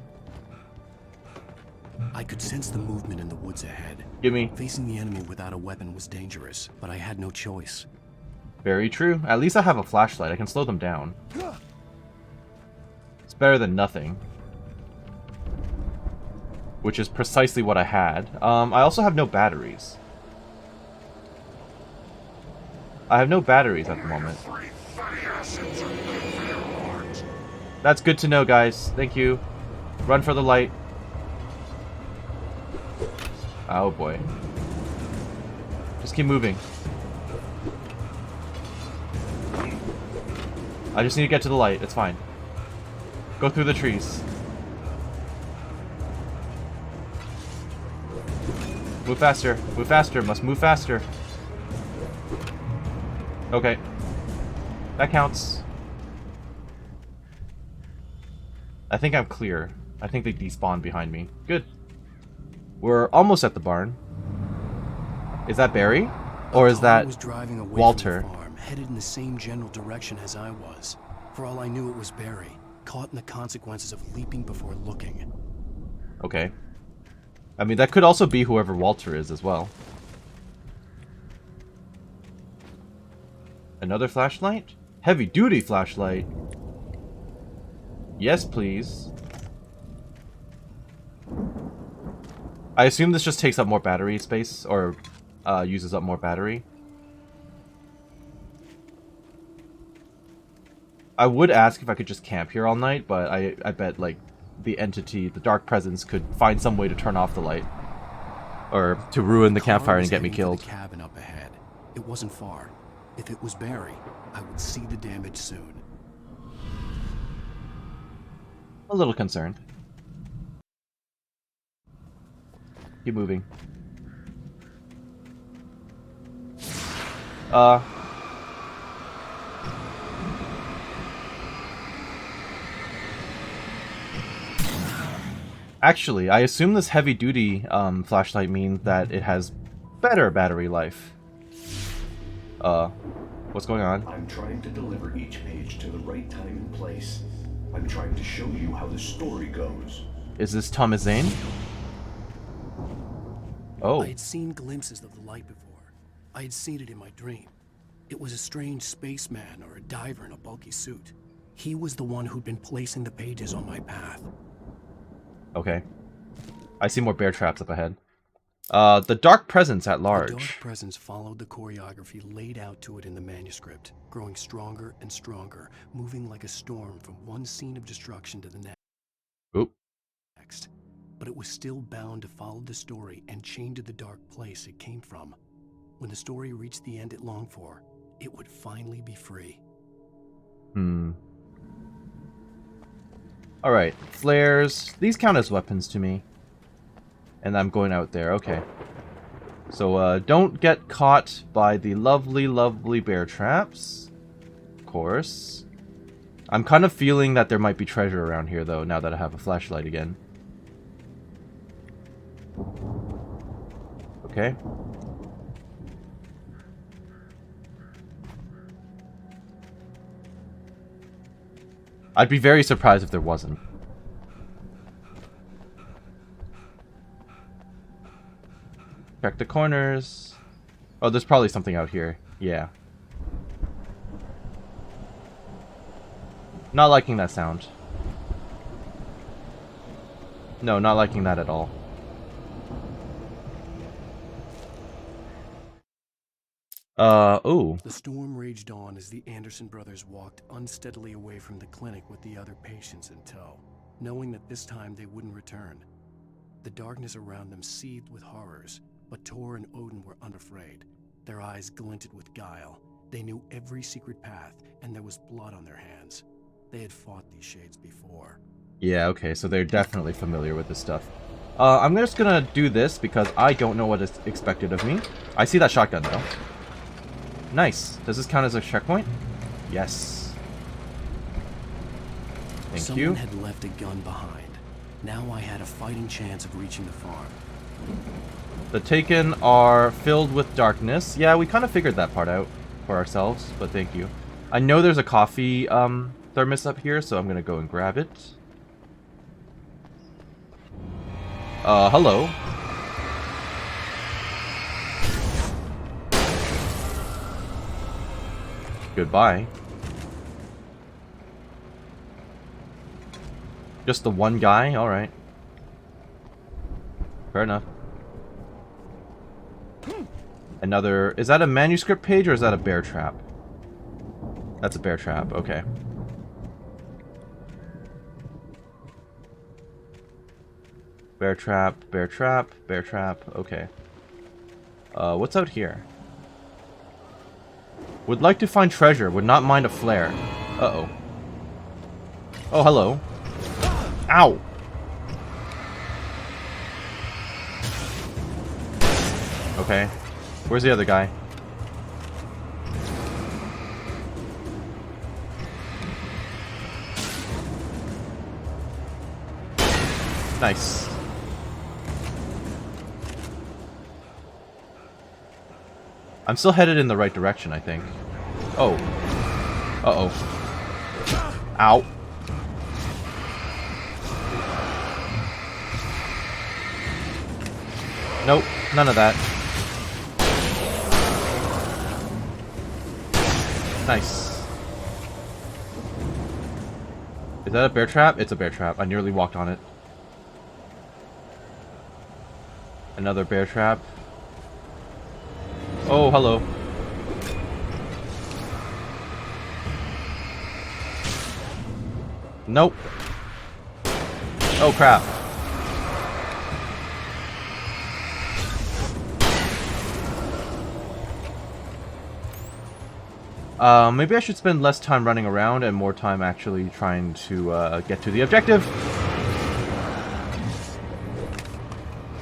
I could sense the movement in the woods ahead. Gimme. Facing the enemy without a weapon was dangerous, but I had no choice. Very true. At least I have a flashlight. I can slow them down. It's better than nothing. Which is precisely what I had. I also have no batteries. I have no batteries at the moment. That's good to know, guys. Thank you. Run for the light. Oh boy. Just keep moving. I just need to get to the light. It's fine. Go through the trees. Move faster. Move faster. Must move faster. Okay. That counts. I think I'm clear. I think they despawned behind me. Good. We're almost at the barn. Is that Barry? Or is that Walter? From the farm, headed in the same general direction as I was. For all I knew, it was Barry, caught in the consequences of leaping before looking. Okay. I mean, that could also be whoever Walter is as well. Another flashlight? Heavy-duty flashlight. Yes, please. I assume this just takes up more battery space, or uses up more battery. I would ask if I could just camp here all night, but I bet, like, the entity, the dark presence, could find some way to turn off the light. Or to ruin the campfire and get me killed. The cabin up ahead. It wasn't far. If it was Barry, I would see the damage soon. A little concerned. Keep moving. Actually, I assume this heavy-duty flashlight means that it has better battery life. What's going on? I'm trying to deliver each page to the right time and place. I'm trying to show you how the story goes. Is this Thomas Zane? Oh. I had seen glimpses of the light before. I had seen it in my dream. It was a strange spaceman or a diver in a bulky suit. He was the one who'd been placing the pages on my path. Okay. I see more bear traps up ahead. The dark presence at large. The dark presence followed the choreography laid out to it in the manuscript, growing stronger and stronger, moving like a storm from one scene of destruction to the next. Oop. But it was still bound to follow the story and chained to the dark place it came from. When the story reached the end it longed for, it would finally be free. Alright, flares. These count as weapons to me. And I'm going out there, okay. So, don't get caught by the lovely, lovely bear traps. Of course. I'm kind of feeling that there might be treasure around here, though, now that I have a flashlight again. Okay. I'd be very surprised if there wasn't. Check the corners. Oh, there's probably something out here. Yeah. Not liking that sound. No, not liking that at all. Ooh. The storm raged on as the Anderson brothers walked unsteadily away from the clinic with the other patients in tow, knowing that this time they wouldn't return. The darkness around them seethed with horrors, but Tor and Odin were unafraid. Their eyes glinted with guile. They knew every secret path, and there was blood on their hands. They had fought these shades before. Yeah, okay, so they're definitely familiar with this stuff. I'm just gonna do this because I don't know what is expected of me. I see that shotgun, though. Nice. Does this count as a checkpoint? Yes. Thank you. Someone had left a gun behind. Now I had a fighting chance of reaching the farm. The Taken are filled with darkness. Yeah, we kind of figured that part out for ourselves, but thank you. I know there's a coffee thermos up here, so I'm gonna go and grab it. Hello. Goodbye. Just the one guy? Alright. Fair enough. Another... Is that a manuscript page or is that a bear trap? That's a bear trap, okay. Bear trap, bear trap, bear trap, okay. What's out here? Would like to find treasure, would not mind a flare. Uh-oh. Oh, hello. Ow! Okay. Where's the other guy? Nice. I'm still headed in the right direction, I think. Oh. Uh-oh. Ow. Nope, none of that. Nice. Is that a bear trap? It's a bear trap. I nearly walked on it. Another bear trap. Oh, hello. Nope. Oh, crap. Maybe I should spend less time running around and more time actually trying to get to the objective.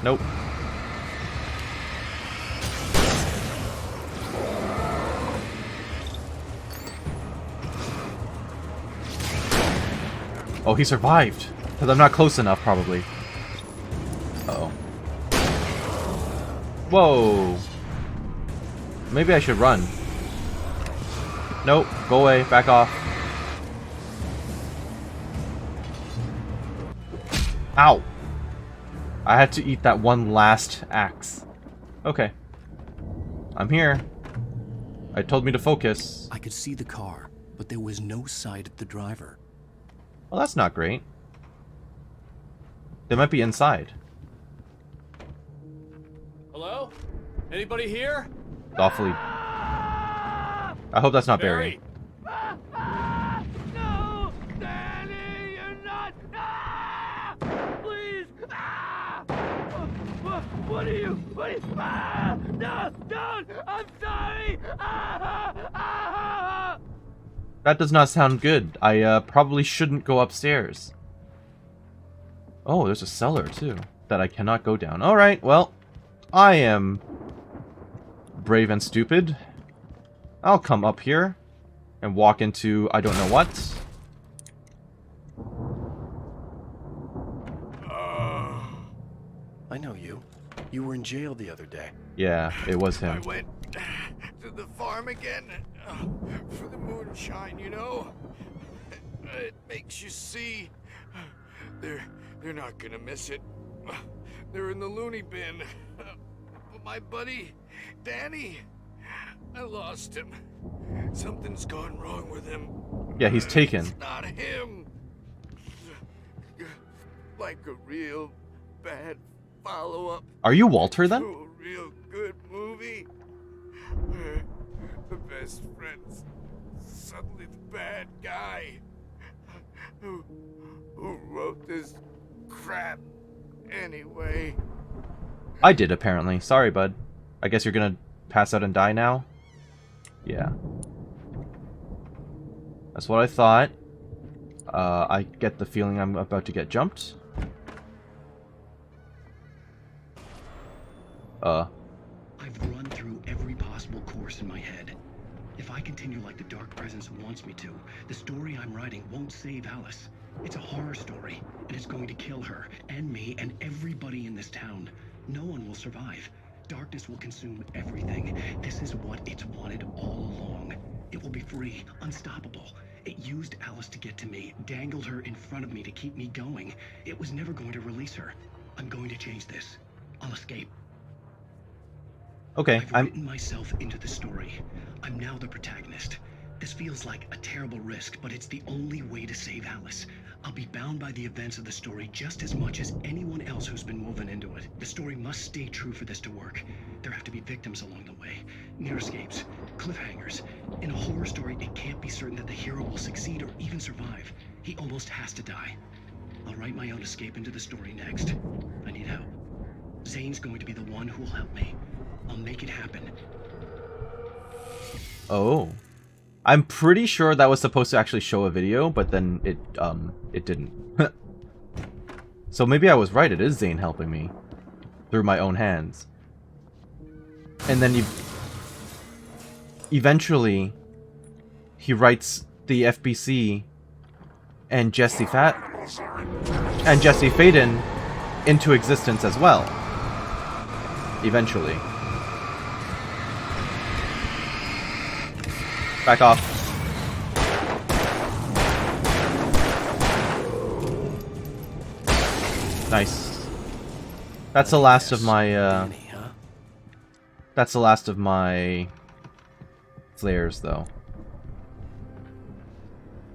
Nope. Oh, he survived. Because I'm not close enough, probably. Uh-oh. Whoa. Maybe I should run. Nope. Go away. Back off. Ow. I had to eat that one last axe. Okay. I'm here. It told me to focus. I could see the car, but there was no sight of the driver. Well, that's not great. They might be inside. Hello? Anybody here? Awfully. I hope that's not Barry. No! Danny, you're not! Please! What are you? No! Don't! I'm sorry! That does not sound good. I probably shouldn't go upstairs. Oh, there's a cellar too that I cannot go down. Alright, well, I am brave and stupid. I'll come up here and walk into I don't know what. I know you. You were in jail the other day. Yeah, it was him. I went to the farm again for the moonshine, you know? It makes you see. They're not gonna miss it. They're in the loony bin. But my buddy, Danny, I lost him. Something's gone wrong with him. Yeah, he's taken. It's not him. Like a real bad follow-up. Are you Walter then? To a real good movie. The best friend's suddenly the bad guy. Who wrote this crap anyway? I did, apparently. Sorry, bud. I guess you're gonna pass out and die now? Yeah. That's what I thought. I get the feeling I'm about to get jumped. I've run through every possible course in my head. If I continue like the Dark Presence wants me to, the story I'm writing won't save Alice. It's a horror story, and it's going to kill her, and me, and everybody in this town. No one will survive. Darkness will consume everything. This is what it's wanted all along. It will be free, unstoppable. It used Alice to get to me, dangled her in front of me to keep me going. It was never going to release her. I'm going to change this. I'll escape. Okay, I've written myself into the story. I'm now the protagonist. This feels like a terrible risk, but it's the only way to save Alice. I'll be bound by the events of the story just as much as anyone else who's been woven into it. The story must stay true for this to work. There have to be victims along the way, near escapes, cliffhangers. In a horror story, it can't be certain that the hero will succeed or even survive. He almost has to die. I'll write my own escape into the story next. I need help. Zane's going to be the one who will help me. I'll make it happen. Oh. I'm pretty sure that was supposed to actually show a video, but then it didn't. So maybe I was right, it is Zane helping me. Through my own hands. And then eventually, he writes the FBC and Jesse Faden into existence as well. Eventually. Back off. Nice. That's the last of my, that's the last of my flares, though.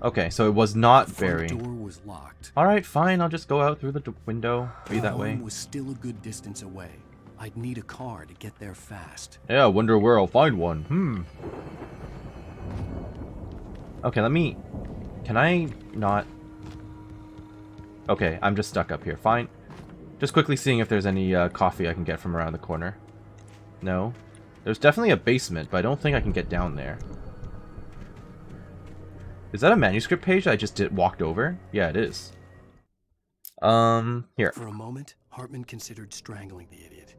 Okay, so it was not The front Barry. door was locked. Alright, fine, I'll just go out through the window. Be that way. home was still a good distance away. I'd need a car to get there fast. Yeah, wonder where I'll find one. Okay, let me... Can I not... Okay, I'm just stuck up here. Fine. Just quickly seeing if there's any coffee I can get from around the corner. No. There's definitely a basement, but I don't think I can get down there. Is that a manuscript page I just walked over? Yeah, it is. Here. For a moment, Hartman considered strangling the idiot.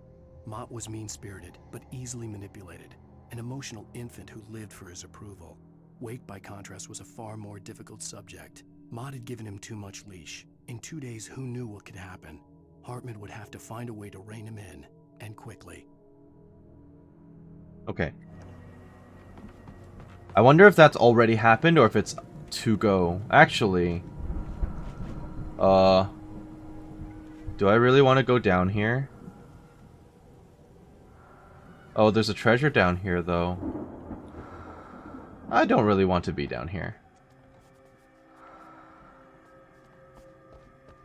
Mott was mean-spirited, but easily manipulated. An emotional infant who lived for his approval. Wake, by contrast, was a far more difficult subject. Mott had given him too much leash. In 2 days, who knew what could happen? Hartman would have to find a way to rein him in, and quickly. Okay. I wonder if that's already happened or if it's to go. Actually, do I really want to go down here? Oh, there's a treasure down here, though. I don't really want to be down here.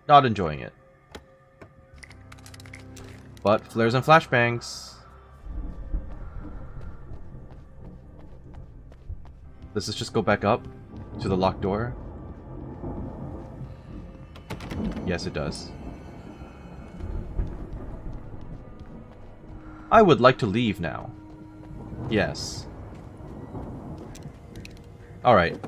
Not enjoying it. But flares and flashbangs. Does this just go back up to the locked door? Yes, it does. I would like to leave now. Yes. Alright.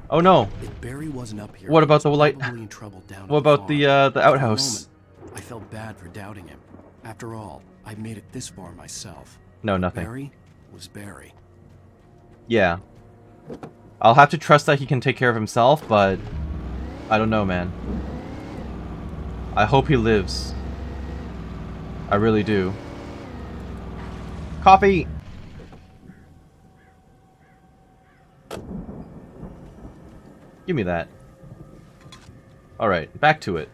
Oh no! If Barry wasn't up here, What about the light? probably in trouble down What at about the farm. outhouse? For a moment, I felt bad for doubting him. After all, I made it this far myself. No, nothing. Barry was Barry. Yeah. I'll have to trust that he can take care of himself, but I don't know, man. I hope he lives. I really do. Coffee! Give me that. Alright, back to it.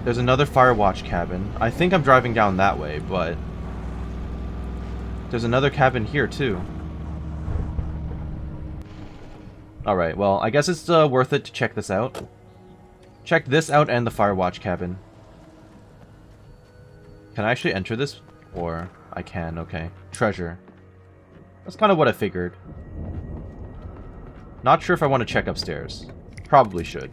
There's another Firewatch cabin. I think I'm driving down that way, but there's another cabin here too. Alright, well, I guess it's worth it to check this out. Check this out and the Firewatch cabin. Can I actually enter this? Or I can, okay. Treasure. That's kind of what I figured. Not sure if I want to check upstairs. Probably should.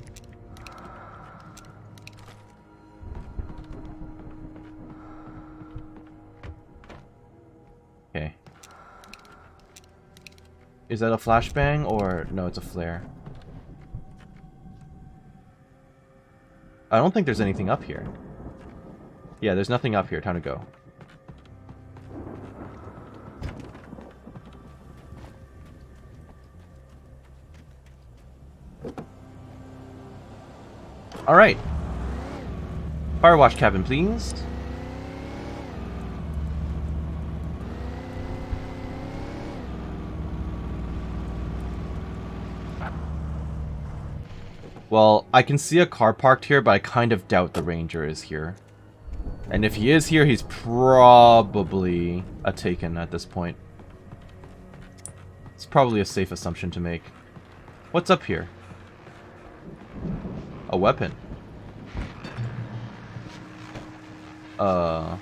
Okay. Is that a flashbang or no, it's a flare. I don't think there's anything up here. Yeah, there's nothing up here. Time to go. Alright. Firewatch cabin, please. Well, I can see a car parked here, but I kind of doubt the ranger is here. And if he is here, he's probably a taken at this point. It's probably a safe assumption to make. What's up here? A weapon. But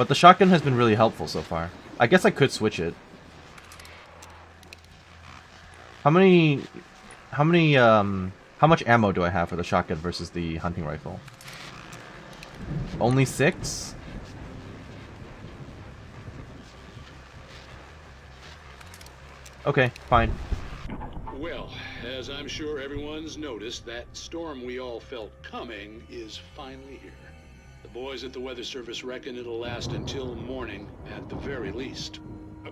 the shotgun has been really helpful so far. I guess I could switch it. How much ammo do I have for the shotgun versus the hunting rifle? Only 6? Okay, fine. Well, as I'm sure everyone's noticed, that storm we all felt coming is finally here. The boys at the Weather Service reckon it'll last until morning, at the very least.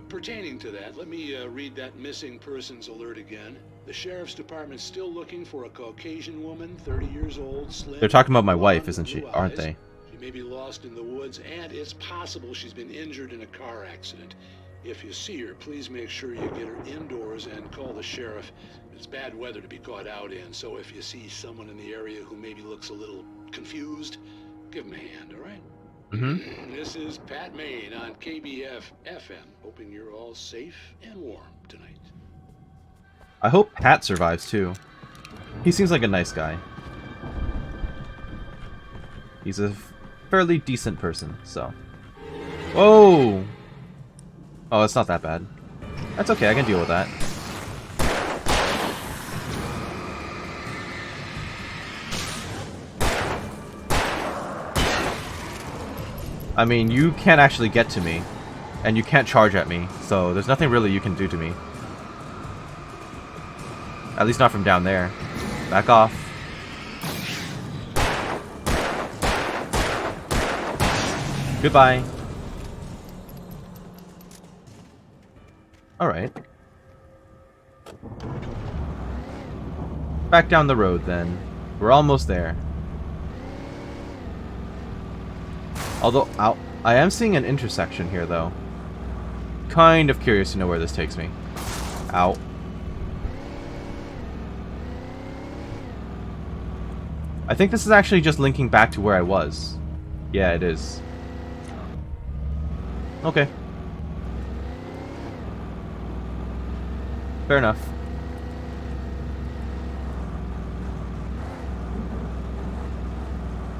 Pertaining to that, let me read that missing persons alert again. The Sheriff's Department's still looking for a Caucasian woman, 30 years old, slim. They're talking about my wife, isn't she? Aren't they? She may be lost in the woods, and it's possible she's been injured in a car accident. If you see her, please make sure you get her indoors and call the sheriff. It's bad weather to be caught out in, so if you see someone in the area who maybe looks a little confused, give him a hand, all right? Mm-hmm. This is Pat Maine on KBF FM, hoping you're all safe and warm tonight. I hope Pat survives too. He seems like a nice guy. He's a fairly decent person, so. Whoa! Oh, it's not that bad. That's okay, I can deal with that. I mean, you can't actually get to me, and you can't charge at me, so there's nothing really you can do to me. At least not from down there. Back off. Goodbye. Alright. Back down the road then. We're almost there. Although, I am seeing an intersection here though. Kind of curious to know where this takes me. Ow. I think this is actually just linking back to where I was. Yeah, it is. Okay. Fair enough.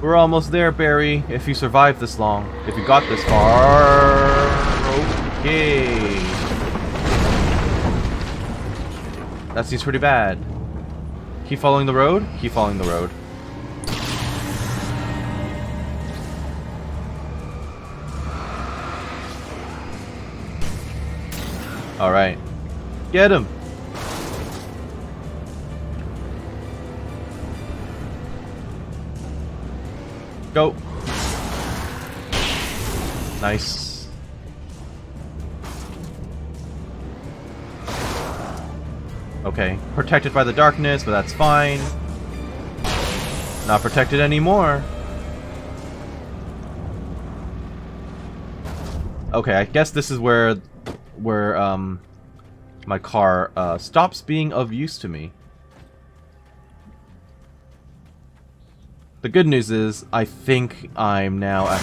We're almost there, Barry. If you survived this long. If you got this far. Okay. That seems pretty bad. Keep following the road? Keep following the road. Alright. Get him! Go! Nice. Okay. Protected by the darkness, but that's fine. Not protected anymore. Okay, I guess this is where my car stops being of use to me. The good news is, I think I'm now at...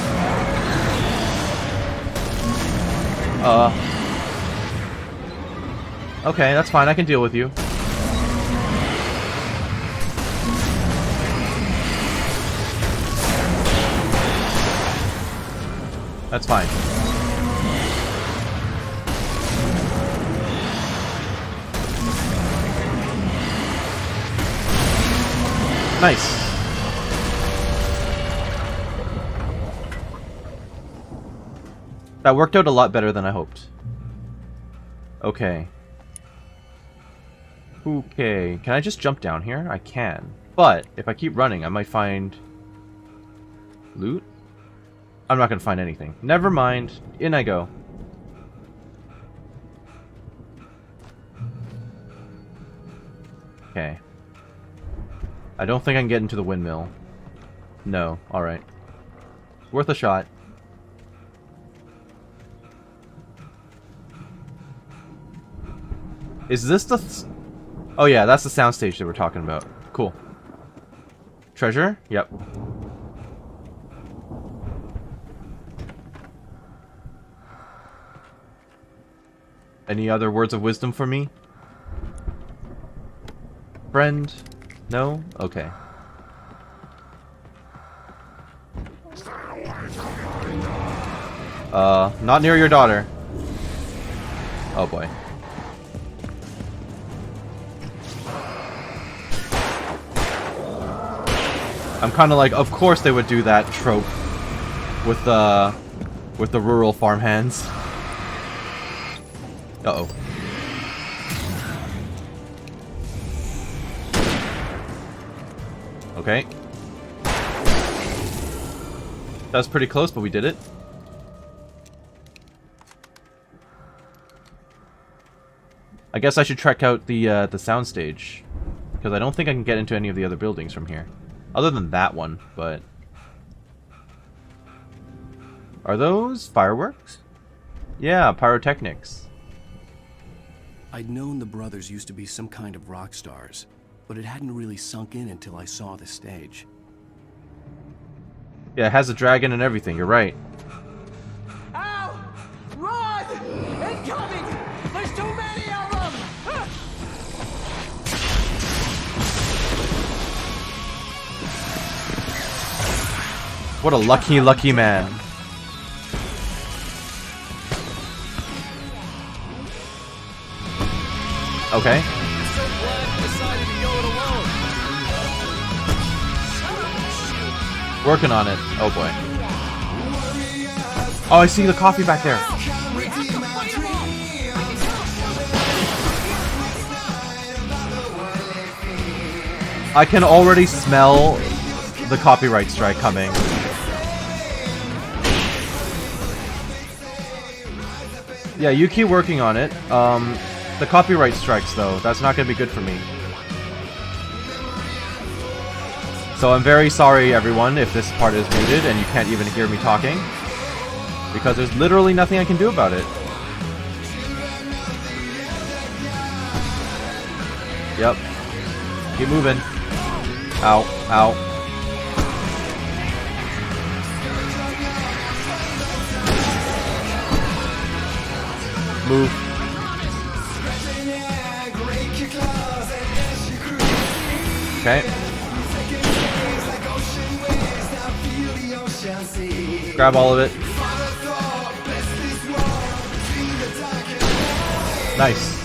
Okay, that's fine, I can deal with you. That's fine. Nice. That worked out a lot better than I hoped. Okay. Okay. Can I just jump down here? I can. But if I keep running, I might find loot? I'm not going to find anything. Never mind. In I go. Okay. I don't think I can get into the windmill. No. Alright. Worth a shot. Is this the... Oh yeah, that's the soundstage that we're talking about. Cool. Treasure? Yep. Any other words of wisdom for me? Friend? No? Okay. Not near your daughter. Oh boy. I'm kind of like, of course they would do that trope with the rural farmhands. Uh-oh. Okay. That was pretty close, but we did it. I guess I should check out the soundstage, because I don't think I can get into any of the other buildings from here. Other than that one, but... Are those fireworks? Yeah, pyrotechnics. I'd known the brothers used to be some kind of rock stars, but it hadn't really sunk in until I saw the stage. Yeah, it has a dragon and everything, you're right. Ow! Run! Incoming! There's too many of them! What a lucky, lucky man. Okay. Working on it. Oh boy. Oh, I see the coffee back there. I can already smell the copyright strike coming. Yeah, you keep working on it. The copyright strikes, though. That's not going to be good for me. So I'm very sorry, everyone, if this part is muted and you can't even hear me talking. Because there's literally nothing I can do about it. Yep. Keep moving. Ow. Ow. Move. Okay. Grab all of it. Nice.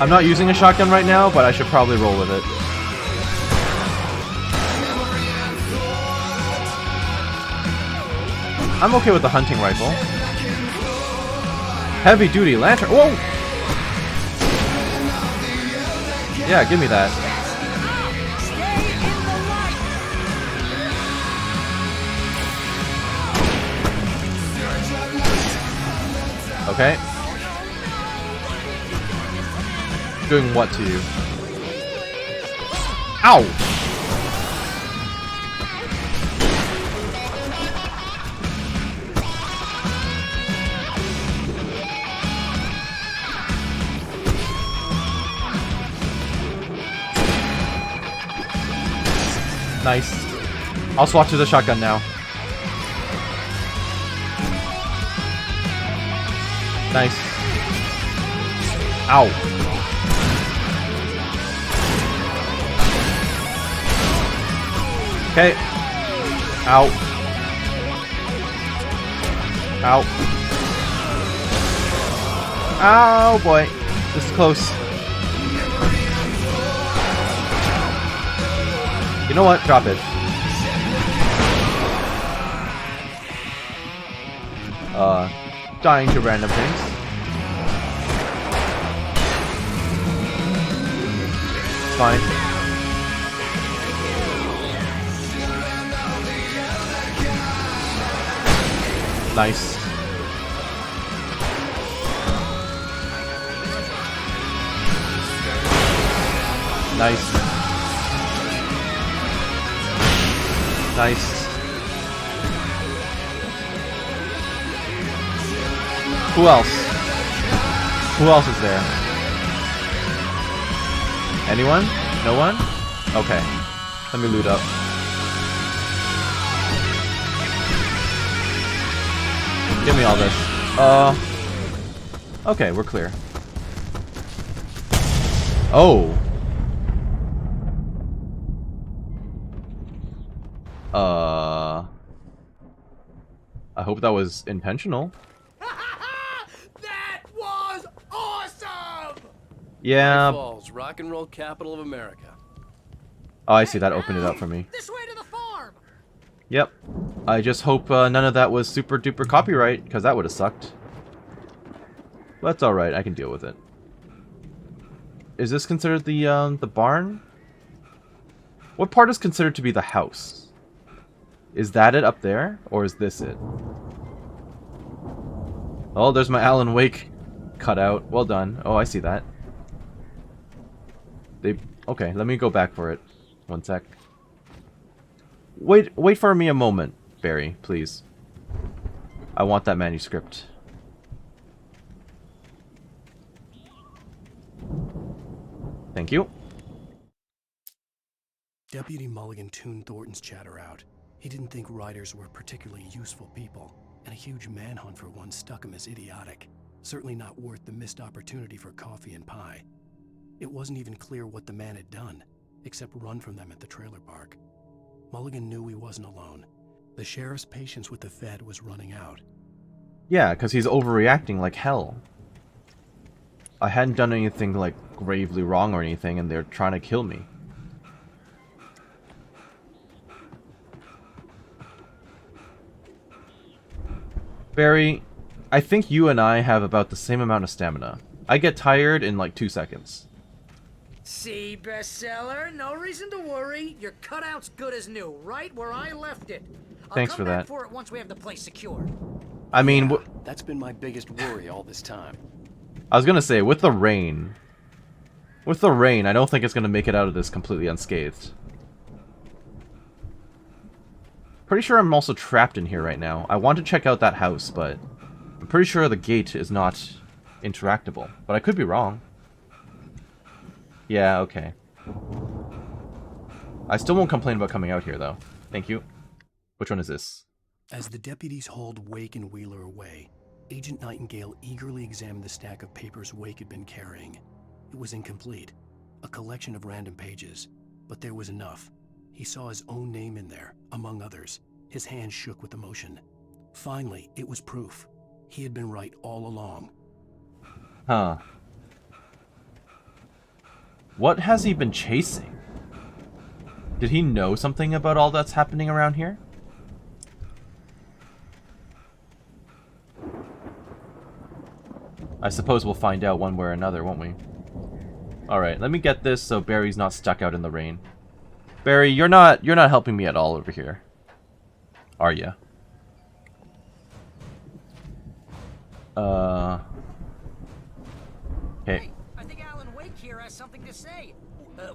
I'm not using a shotgun right now, but I should probably roll with it. I'm okay with the hunting rifle. Heavy duty lantern. Whoa! Yeah, give me that. Okay. Doing what to you? Ow! Nice. I'll swap to the shotgun now. Nice. Ow. Okay. Ow. Ow. Oh boy. This is close. You know what? Drop it. Dying to random things. It's fine. Nice. Nice. Nice. Who else? Who else is there? Anyone? No one? Okay. Let me loot up. Give me all this. Okay, we're clear. Oh. I hope that was intentional. That was awesome! Yeah. Falls, rock and roll capital of America. Oh, I see. That opened it up for me. This way to the farm. Yep. I just hope none of that was super duper copyright, because that would have sucked. But that's all right. I can deal with it. Is this considered the barn? What part is considered to be the house? Is that it up there, or is this it? Oh, there's my Alan Wake cutout. Well done. Oh, I see that. Okay, let me go back for it. One sec. Wait for me a moment. Barry, please. I want that manuscript. Thank you. Deputy Mulligan tuned Thornton's chatter out. He didn't think writers were particularly useful people, and a huge manhunt for one struck him as idiotic. Certainly not worth the missed opportunity for coffee and pie. It wasn't even clear what the man had done, except run from them at the trailer park. Mulligan knew he wasn't alone. The sheriff's patience with the Fed was running out. Yeah, because he's overreacting like hell. I hadn't done anything, like, gravely wrong or anything, and they're trying to kill me. Barry, I think you and I have about the same amount of stamina. I get tired in like 2 seconds. See, bestseller, no reason to worry. Your cutout's good as new, right where I left it. Thanks for that. I'll come back for it once we have the place secured. I mean, that's been my biggest worry all this time. I was gonna say, with the rain, I don't think it's gonna make it out of this completely unscathed. Pretty sure I'm also trapped in here right now. I want to check out that house, but I'm pretty sure the gate is not interactable. But I could be wrong. Yeah, okay. I still won't complain about coming out here, though. Thank you. Which one is this? As the deputies hauled Wake and Wheeler away, Agent Nightingale eagerly examined the stack of papers Wake had been carrying. It was incomplete, a collection of random pages, but there was enough. He saw his own name in there, among others. His hand shook with emotion. Finally, it was proof. He had been right all along. Huh. What has he been chasing? Did he know something about all that's happening around here? I suppose we'll find out one way or another, won't we? Alright, let me get this so Barry's not stuck out in the rain. Barry, you're not helping me at all over here. Are ya? Okay. Hey, I think Alan Wake here has something to say.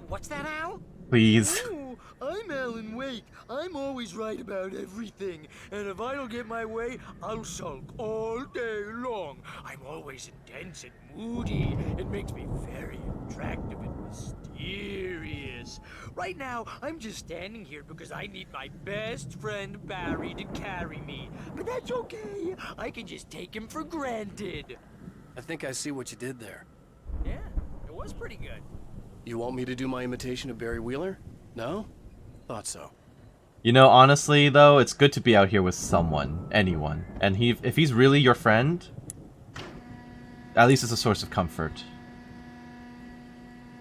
What's that, Al? Please. Oh, I'm Alan Wake. I'm always right about everything. And if I don't get my way, I'll sulk all day long. I'm always intense and moody. It makes me very attractive and mysterious. Right now, I'm just standing here because I need my best friend Barry to carry me. But that's okay. I can just take him for granted. I think I see what you did there. Yeah, it was pretty good. You want me to do my imitation of Barry Wheeler? No? Thought so. You know, honestly, though, it's good to be out here with someone, anyone. And if he's really your friend, at least it's a source of comfort.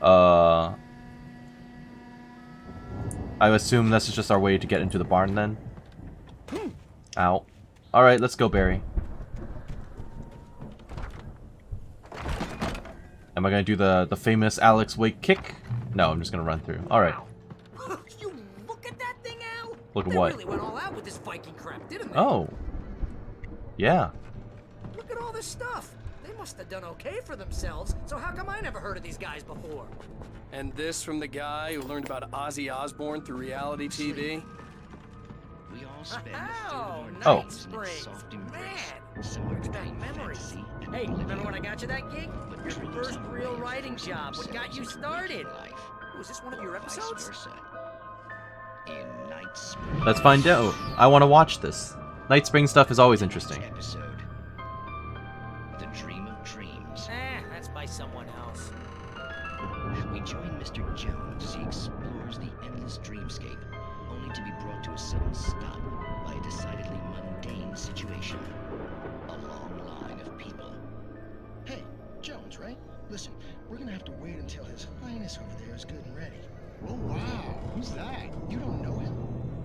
I assume this is just our way to get into the barn, then? Ow. Alright, let's go, Barry. Am I gonna do the famous Alex Wake kick? No, I'm just gonna run through. Alright. You look at that thing, Al! Look at They what? really went all out with this Viking crap, didn't they? Oh. Yeah. Look at all this stuff. They must have done okay for themselves, so how come I never heard of these guys before? And this from the guy who learned about Ozzy Osbourne through reality TV? We all spend Night Springs. Man, brings back memories. Hey, remember when I got you that gig? Your first real writing job. What got you started? Was this one of your episodes? Let's find out. I want to watch this. Night Spring stuff is always interesting. The Dream of Dreams. That's by someone else. We join Mr. Jones as he explores the endless dreamscape, only to be brought to a sudden stop by a decidedly mundane situation. A long line of people. Hey, Jones, right? Listen, we're gonna have to wait until His Highness over there is good and ready. Oh, wow. Who's that? You don't know him?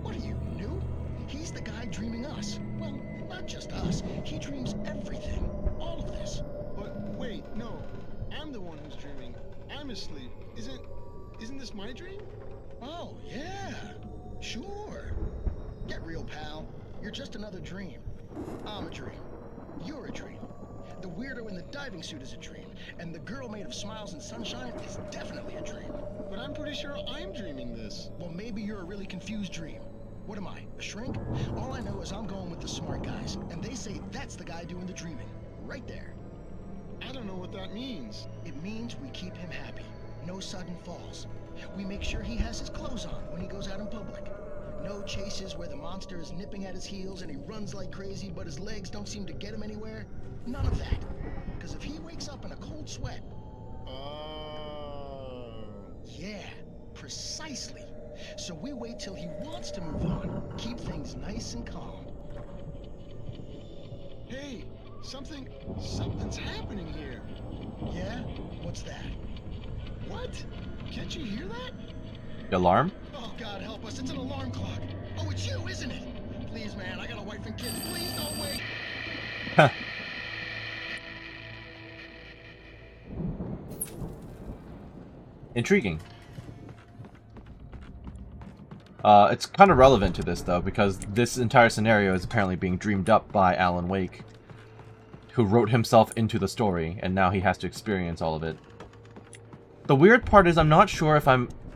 What are you, new? He's the guy dreaming us. Well, not just us. He dreams everything. All of this. But wait, no. I'm the one who's dreaming. I'm asleep. Isn't this my dream? Oh, yeah. Sure. Get real, pal. You're just another dream. I'm a dream. You're a dream. The weirdo in the diving suit is a dream. And the girl made of smiles and sunshine is definitely a dream. But I'm pretty sure I'm dreaming this. Well, maybe you're a really confused dream. What am I, a shrink? All I know is I'm going with the smart guys, and they say that's the guy doing the dreaming. Right there. I don't know what that means. It means we keep him happy. No sudden falls. We make sure he has his clothes on when he goes out in public. No chases where the monster is nipping at his heels and he runs like crazy, but his legs don't seem to get him anywhere. None of that. Because if he wakes up in a cold sweat... Yeah, precisely. So we wait till he wants to move on. Keep things nice and calm. Hey, something's happening here. Yeah? What's that? What? Can't you hear that? The alarm? Oh, God help us, it's an alarm clock. Oh, it's you, isn't it? Please, man, I got a wife and kids. Please don't wait. Intriguing. It's kind of relevant to this, though, because this entire scenario is apparently being dreamed up by Alan Wake, who wrote himself into the story, and now he has to experience all of it. The weird part is I'm not sure if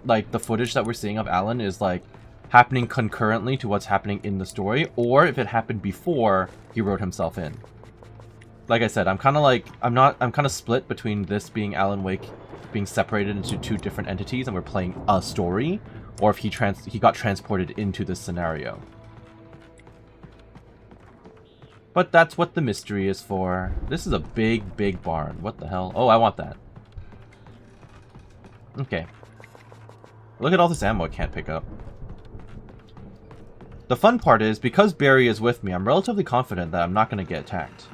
like, the footage that we're seeing of Alan is, like, happening concurrently to what's happening in the story, or if it happened before he wrote himself in. Like I said, I'm kind of split between this being Alan Wake being separated into two different entities and we're playing a story, or if he got transported into this scenario. But that's what the mystery is for. This is a big, big barn. What the hell? Oh, I want that. Okay. Look at all this ammo I can't pick up. The fun part is, because Barry is with me, I'm relatively confident that I'm not going to get attacked.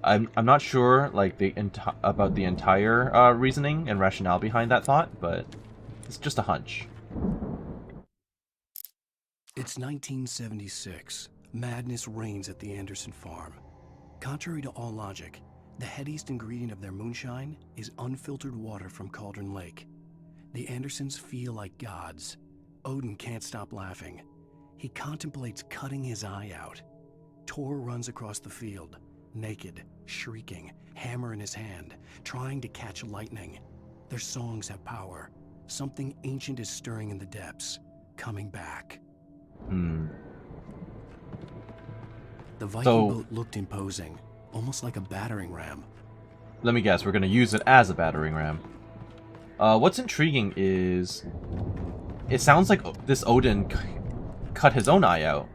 I'm not sure, like, about the entire reasoning and rationale behind that thought, but it's just a hunch. It's 1976. Madness reigns at the Anderson farm. Contrary to all logic, the headiest ingredient of their moonshine is unfiltered water from Cauldron Lake. The Andersons feel like gods. Odin can't stop laughing. He contemplates cutting his eye out. Tor runs across the field, naked, shrieking, hammer in his hand, trying to catch lightning. Their songs have power. Something ancient is stirring in the depths, coming back. The Viking boat looked imposing, almost like a battering ram. Let me guess, we're going to use it as a battering ram. What's intriguing is... it sounds like this Odin cut his own eye out.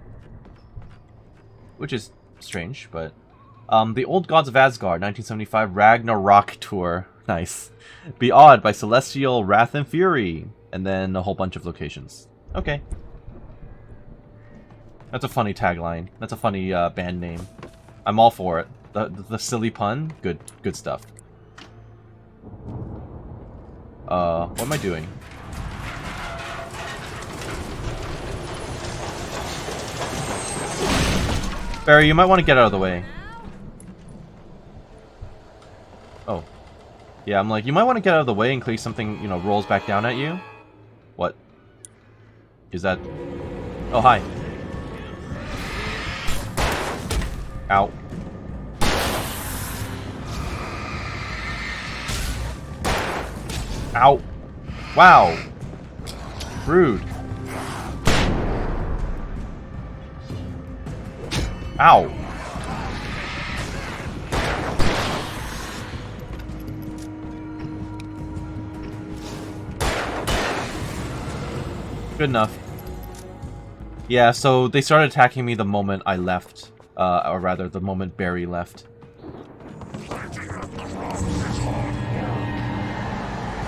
Which is strange, but... The Old Gods of Asgard, 1975 Ragnarok Tour. Nice. Be Awed by Celestial Wrath and Fury. And then a whole bunch of locations. Okay. That's a funny tagline. That's a funny band name. I'm all for it. The silly pun, good stuff. What am I doing? Barry, you might want to get out of the way. Oh. Yeah, I'm like, you might want to get out of the way in case something, you know, rolls back down at you. What? Is that... oh, hi. Ow. Ow. Wow. Rude. Ow. Good enough. Yeah, so they started attacking me the moment I left. Or rather, the moment Barry left.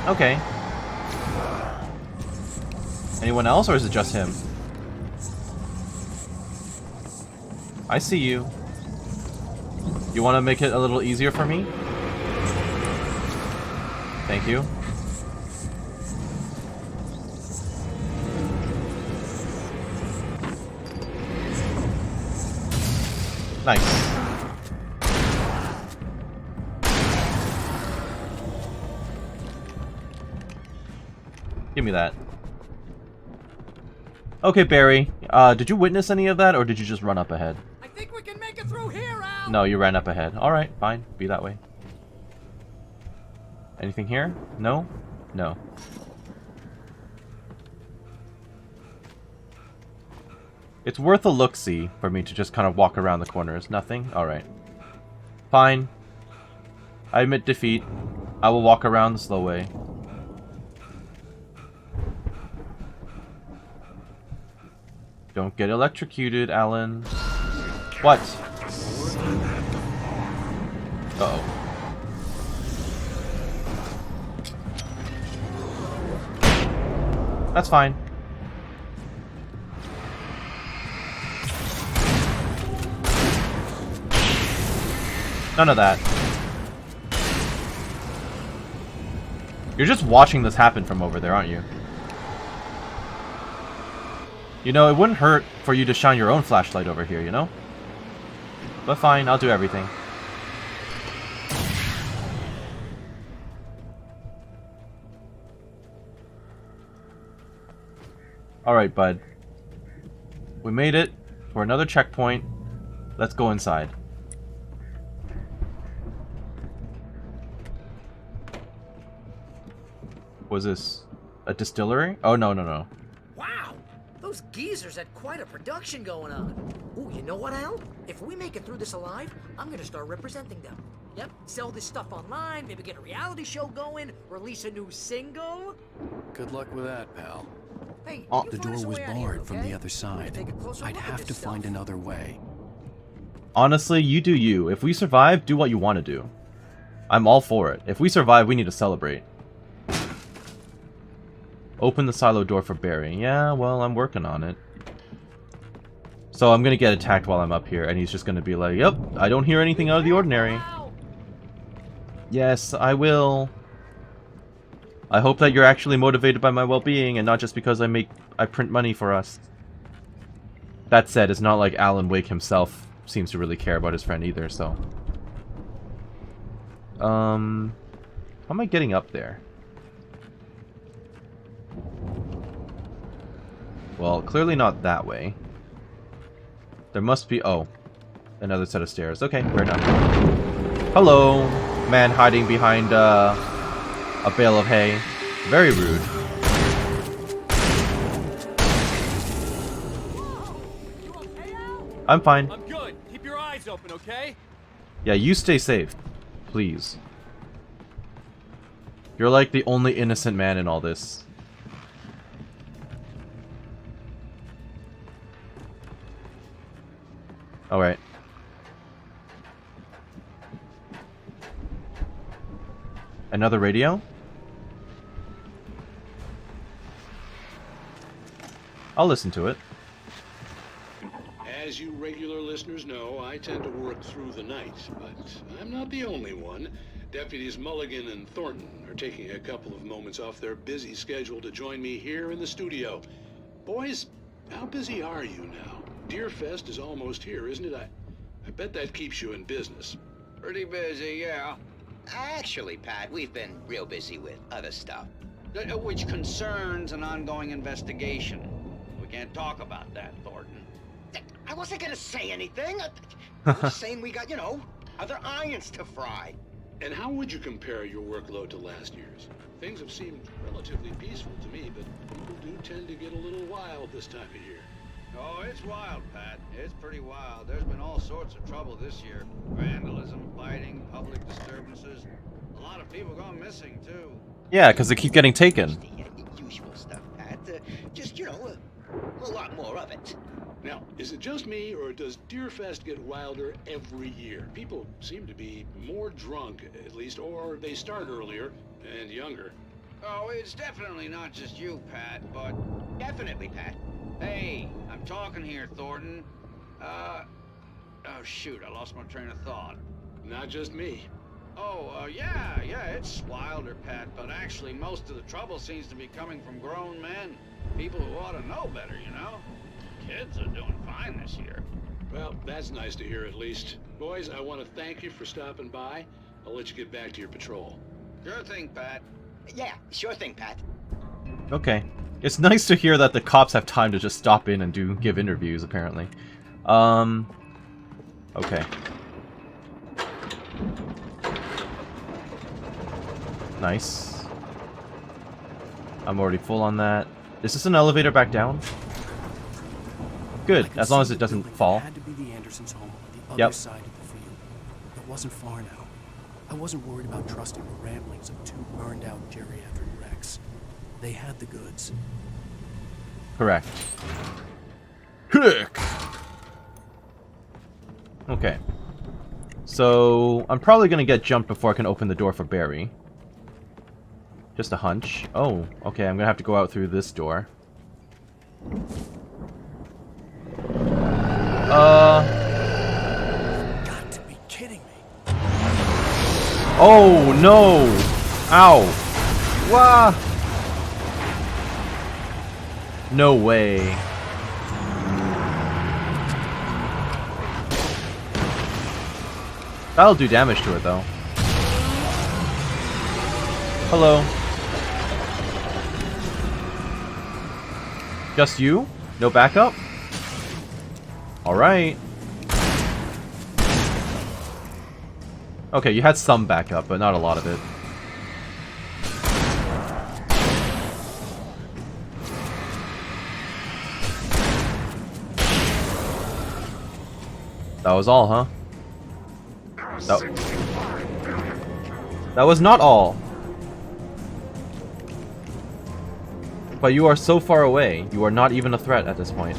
Okay. Anyone else, or is it just him? I see you. You want to make it a little easier for me? Thank you. Nice. Give me that. Okay, Barry. Did you witness any of that, or did you just run up ahead? I think we can make it through here, Al! No, you ran up ahead. Alright, fine. Be that way. Anything here? No? No. It's worth a look-see for me to just kind of walk around the corners. Nothing? Alright. Fine. I admit defeat. I will walk around the slow way. Don't get electrocuted, Alan. What? Uh-oh. That's fine. None of that. You're just watching this happen from over there, aren't you? You know, it wouldn't hurt for you to shine your own flashlight over here, you know? But fine, I'll do everything. Alright, bud. We made it for another checkpoint. Let's go inside. Was this a distillery? Oh, no, no, no. Wow, those geezers had quite a production going on. Ooh, you know what, Al? If we make it through this alive, I'm gonna start representing them. Yep, sell this stuff online, maybe get a reality show going, release a new single. Good luck with that, pal. Hey, The door was barred from the other side. I'd have to find another way. Honestly, you do you. If we survive, do what you want to do. I'm all for it. If we survive, we need to celebrate. Open the silo door for Barry. Yeah, well, I'm working on it. So I'm gonna get attacked while I'm up here, and he's just gonna be like, yep, I don't hear anything out of the ordinary. Yes, I will. I hope that you're actually motivated by my well-being, and not just because I print money for us. That said, it's not like Alan Wake himself seems to really care about his friend either, so... How am I getting up there? Well, clearly not that way. There must be... Oh. Another set of stairs. Okay, fair enough. Hello! Man hiding behind, a bale of hay. Very rude. I'm fine. I'm good. Keep your eyes open, okay? Yeah, you stay safe. Please. You're like the only innocent man in all this. Alright. Another radio? I'll listen to it. As you regular listeners know, I tend to work through the night, but I'm not the only one. Deputies Mulligan and Thornton are taking a couple of moments off their busy schedule to join me here in the studio. Boys, how busy are you now? Deerfest is almost here, isn't it? I bet that keeps you in business. Pretty busy, yeah. Actually, Pat, we've been real busy with other stuff, which concerns an ongoing investigation. We can't talk about that, Thornton. I wasn't gonna say anything. I was saying we got, other irons to fry. And how would you compare your workload to last year's? Things have seemed relatively peaceful to me, but people do tend to get a little wild this time of year. Oh, it's wild, Pat. It's pretty wild. There's been all sorts of trouble this year. Vandalism, fighting, public disturbances. A lot of people gone missing, too. Yeah, because they keep getting taken. Usual stuff, Pat. Just, a lot more of it. Now, is it just me, or does Deerfest get wilder every year? People seem to be more drunk, at least, or they start earlier and younger. Oh, it's definitely not just you, Pat, but... Definitely, Pat. Hey, I'm talking here, Thornton. Oh, shoot, I lost my train of thought. Not just me. Oh, yeah, it's wilder, Pat, but actually most of the trouble seems to be coming from grown men. People who ought to know better, Kids are doing fine this year. Well, that's nice to hear at least. Boys, I want to thank you for stopping by. I'll let you get back to your patrol. Sure thing, Pat. Yeah, sure thing, Pat. Okay. It's nice to hear that the cops have time to just stop in and give interviews, apparently. Okay. Nice. I'm already full on that. Is this an elevator back down? Good, I could as long see as it the doesn't building that fall. had to be the Andersons' home on the Yep. other side of the field. It wasn't far now. I wasn't worried about trusting the ramblings of 2 burned-out geriatric wrecks. They had the goods. Correct. Hick. Okay. So, I'm probably gonna get jumped before I can open the door for Barry. Just a hunch. Oh, okay, I'm gonna have to go out through this door. Got to be kidding me. Oh, no! Ow! Wah! No way. That'll do damage to it, though. Hello. Just you? No backup? Alright. Okay, you had some backup, but not a lot of it. That was all, huh? That was not all. But you are so far away, you are not even a threat at this point.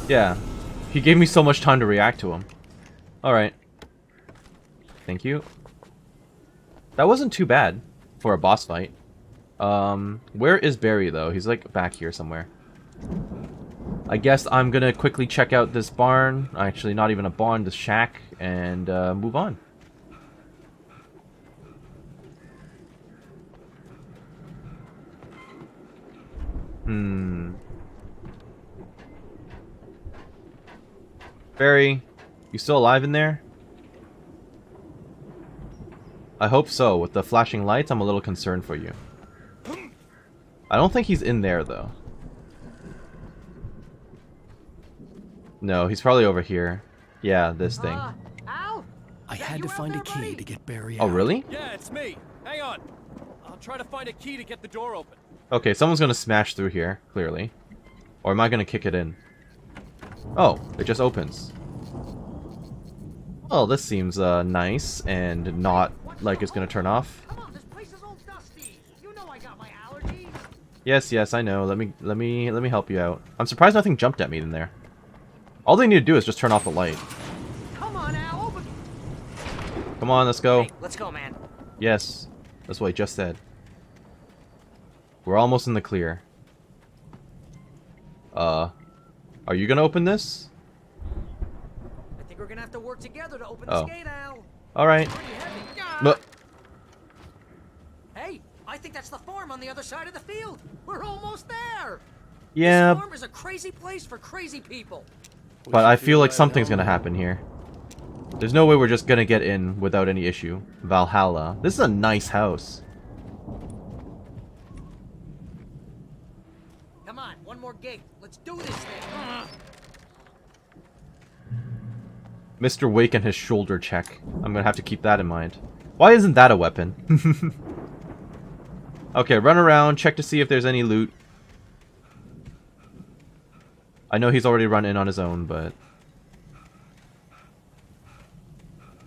Yeah. He gave me so much time to react to him. Alright. Thank you. That wasn't too bad for a boss fight. Where is Barry, though? He's, like, back here somewhere. I guess I'm gonna quickly check out this barn. Actually, not even a barn, this shack, and move on. Barry, you still alive in there? I hope so. With the flashing lights, I'm a little concerned for you. I don't think he's in there, though. No, he's probably over here. Yeah, this thing. Al? I had to find a key to get Barry Oh, out. really? Yeah, it's me. Hang on. I'll try to find a key to get the door open. Okay, someone's gonna smash through here, clearly. Or am I gonna kick it in? Oh, it just opens. Well, this seems nice and not like it's gonna turn off. Yes, yes, I know. Let me help you out. I'm surprised nothing jumped at me in there. All they need to do is just turn off the light. Come on, Al, open. Come on, let's go. Hey, let's go, man. Yes, that's what I just said. We're almost in the clear. Are you gonna open this? I think we're gonna have to work together to open Oh. this gate, Al. Alright. But Hey, I think that's the farm on the other side of the field. We're almost there. yeah, This farm is a crazy place for crazy people. but I feel like something's gonna happen here. There's no way we're just gonna get in without any issue. Valhalla. This is a nice house. Come on, one more gate. Let's do this thing. Mr. Wake and his shoulder check. I'm gonna have to keep that in mind. Why isn't that a weapon? Okay, run around, check to see if there's any loot. I know he's already run in on his own, but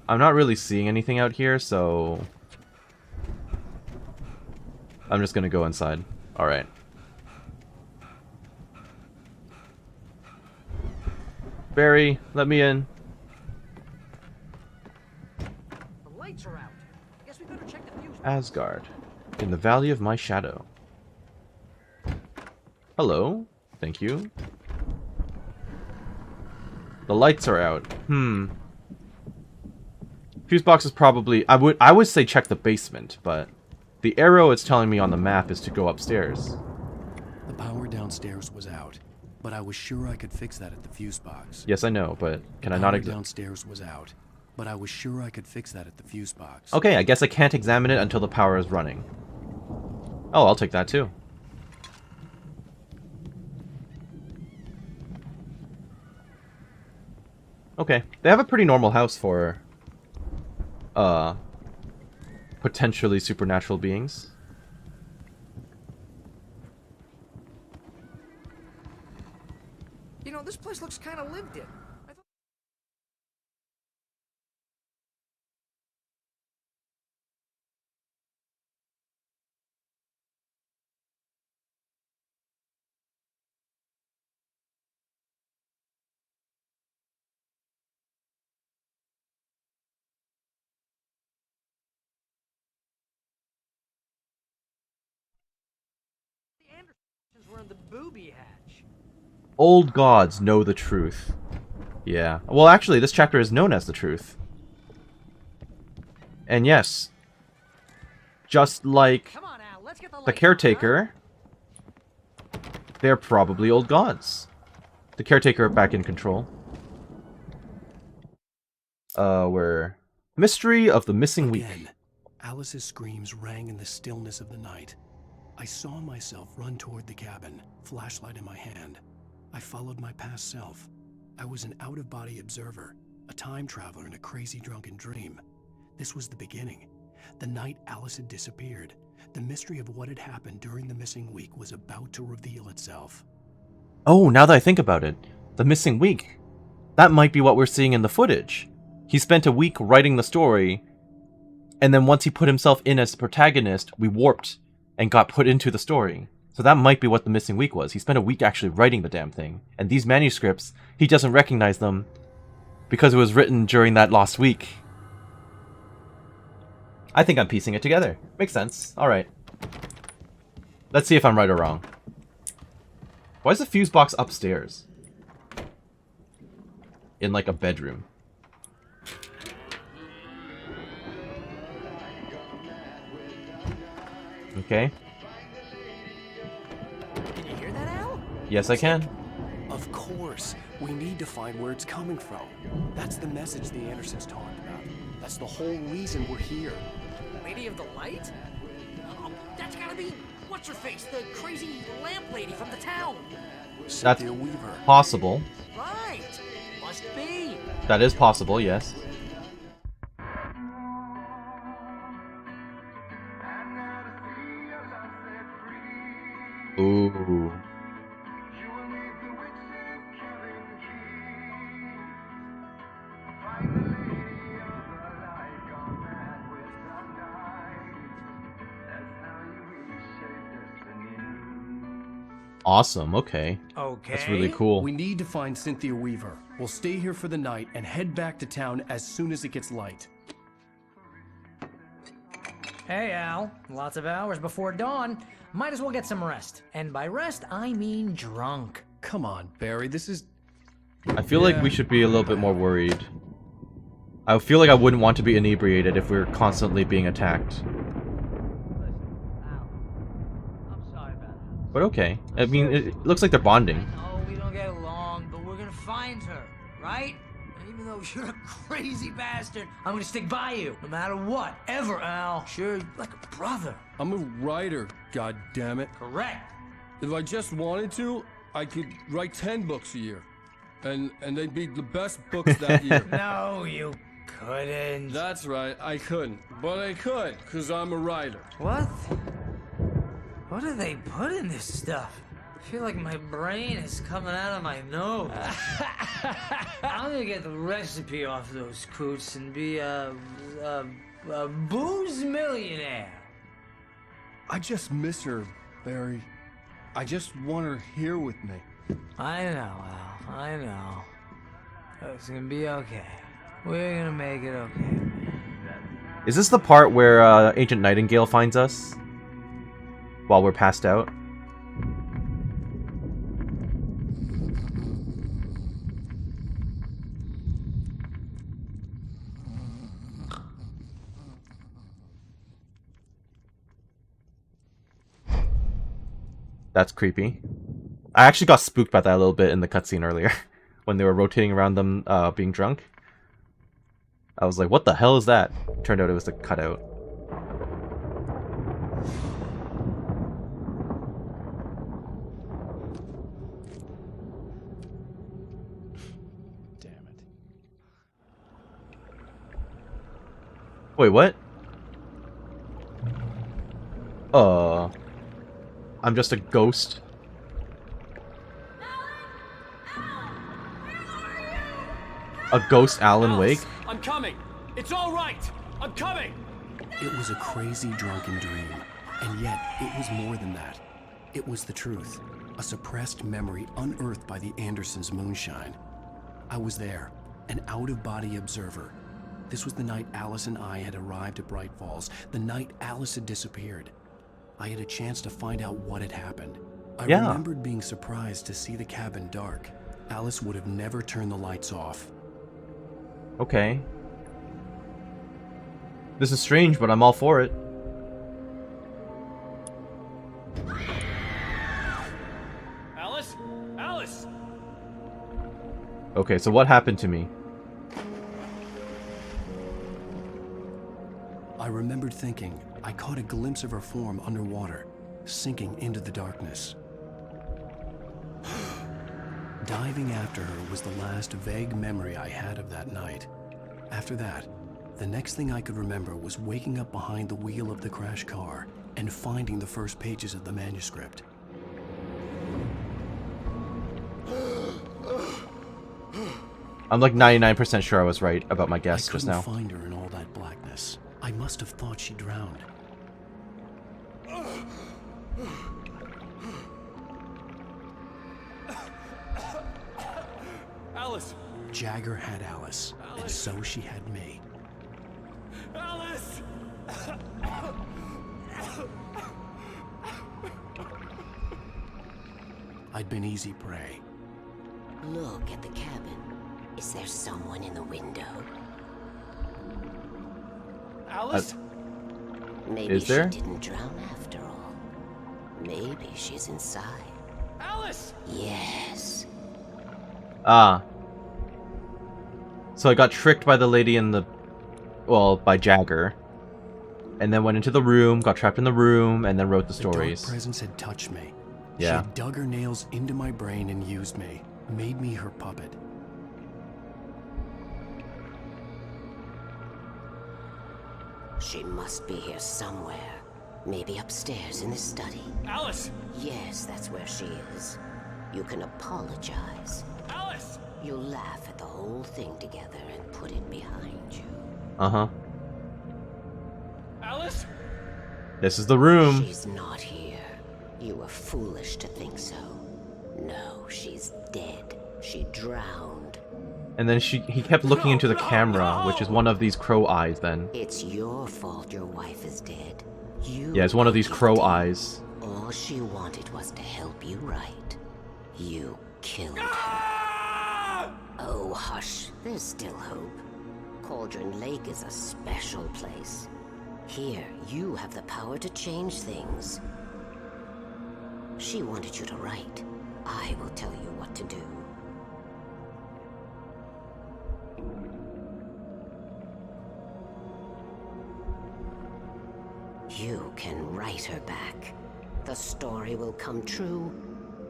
I'm not really seeing anything out here, so I'm just gonna go inside. Alright. Barry, let me in. The lights are out. Guess we better check the fuse. Asgard, in the Valley of My Shadow. Hello, thank you. The lights are out. Fuse box is probably... I would say check the basement, but the arrow it's telling me on the map is to go upstairs. The power downstairs was out, but I was sure I could fix that at the fuse box. Yes, I know, but can I The not... power downstairs was out, but I was sure I could fix that at the fuse box. Okay, I guess I can't examine it until the power is running. Oh, I'll take that too. Okay, they have a pretty normal house for potentially supernatural beings. You know, this place looks kind of lived in. The Andersons were in the booby hatch. Old gods know the truth. Yeah. Well, actually, this chapter is known as the truth. And yes, just like the caretaker, they're probably old gods. The caretaker back in control. Where mystery of the missing week. Alice's screams rang in the stillness of the night. I saw myself run toward the cabin, flashlight in my hand. I followed my past self. I was an out-of-body observer, a time traveler in a crazy drunken dream. This was the beginning. The night Alice had disappeared. The mystery of what had happened during the missing week was about to reveal itself. Oh, now that I think about it, the missing week. That might be what we're seeing in the footage. He spent a week writing the story, and then once he put himself in as the protagonist, we warped and got put into the story. So that might be what the missing week was. He spent a week actually writing the damn thing. And these manuscripts, he doesn't recognize them because it was written during that lost week. I think I'm piecing it together. Makes sense. Alright. Let's see if I'm right or wrong. Why is the fuse box upstairs? In like a bedroom. Okay. Can you hear that, Al? Yes, I can. Of course. We need to find where it's coming from. That's the message the Andersons talked about. That's the whole reason we're here. Lady of the Light? Oh, that's gotta be what's-her-face, the crazy lamp lady from the town. That's possible. Right. Must be. That is possible, yes. Ooh. Awesome, okay. Okay. That's really cool. We need to find Cynthia Weaver. We'll stay here for the night and head back to town as soon as it gets light. Hey, Al. Lots of hours before dawn. Might as well get some rest. And by rest, I mean drunk. Come on, Barry, this is... I feel like we should be a little bit more worried. I feel like I wouldn't want to be inebriated if we're constantly being attacked. But okay. I mean, it looks like they're bonding. Oh, we don't get along, but we're gonna find her, right? And even though you're a crazy bastard, I'm gonna stick by you, no matter what, ever, Al. Sure, like a brother. I'm a writer, goddammit. Correct. If I just wanted to, I could write 10 books a year. And they'd be the best books that year. No, you couldn't. That's right, I couldn't. But I could, because I'm a writer. What? What do they put in this stuff? I feel like my brain is coming out of my nose. I'm gonna get the recipe off those coots and be a booze millionaire. I just miss her, Barry. I just want her here with me. I know, Al. I know. It's gonna be okay. We're gonna make it okay. Is this the part where Agent Nightingale finds us? While we're passed out? That's creepy. I actually got spooked by that a little bit in the cutscene earlier. When they were rotating around them being drunk. I was like, what the hell is that? Turned out it was the cutout. Wait, what? I'm just a ghost. A ghost Alan Wake? I'm coming. It's all right. I'm coming. It was a crazy drunken dream, and yet it was more than that. It was the truth, a suppressed memory unearthed by the Andersons' moonshine. I was there, an out-of-body observer. This was the night Alice and I had arrived at Bright Falls, the night Alice had disappeared. I had a chance to find out what had happened. I remembered being surprised to see the cabin dark. Alice would have never turned the lights off. Okay. This is strange, but I'm all for it. Alice? Alice! Okay, so what happened to me? I remembered thinking I caught a glimpse of her form underwater, sinking into the darkness. Diving after her was the last vague memory I had of that night. After that, the next thing I could remember was waking up behind the wheel of the crashed car and finding the first pages of the manuscript. I'm like 99% sure I was right about my guess just now. I couldn't find her in all that blackness. I must have thought she drowned. Alice! Jagger had Alice, and so she had me. Alice! I'd been easy prey. Look at the cabin. Is there someone in the window? Alice? Maybe Is there? she didn't drown after all. Maybe she's inside. Alice! Yes. Ah. So I got tricked by the lady in the... Well, by Jagger. And then went into the room, got trapped in the room, and then wrote the stories. The dark presence had touched me. Yeah. She had dug her nails into my brain and used me. Made me her puppet. She must be here somewhere. Maybe upstairs in the study. Alice! Yes, that's where she is. You can apologize. Alice! You'll laugh at the whole thing together and put it behind you. Uh-huh. Alice? This is the room. She's not here. You were foolish to think so. No, she's dead. She drowned. And then he kept looking into the camera, which is one of these crow eyes then. It's your fault your wife is dead. You Yeah, it's one of these crow eyes. All she wanted was to help you right. You killed her. Oh, hush. There's still hope. Cauldron Lake is a special place. Here, you have the power to change things. She wanted you to write. I will tell you what to do. You can write her back. The story will come true,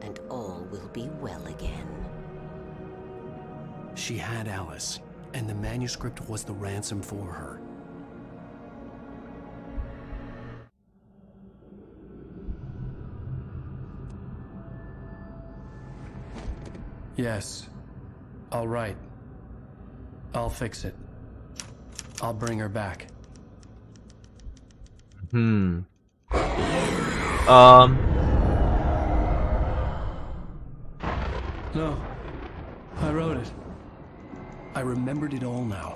and all will be well again. She had Alice, and the manuscript was the ransom for her. Yes. I'll write. I'll fix it. I'll bring her back. No. I wrote it. I remembered it all now.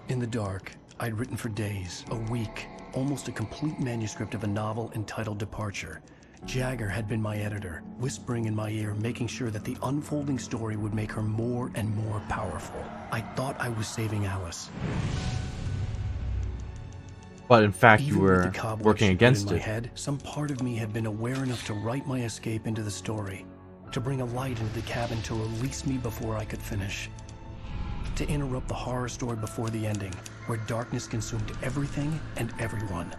In the dark, I'd written for days, a week, almost a complete manuscript of a novel entitled Departure. Jagger had been my editor, whispering in my ear, making sure that the unfolding story would make her more and more powerful. I thought I was saving Alice. But in fact, Even you with were the cobwebs working she put against in my it. head, some part of me had been aware enough to write my escape into the story, to bring a light into the cabin to release me before I could finish, to interrupt the horror story before the ending, where darkness consumed everything and everyone.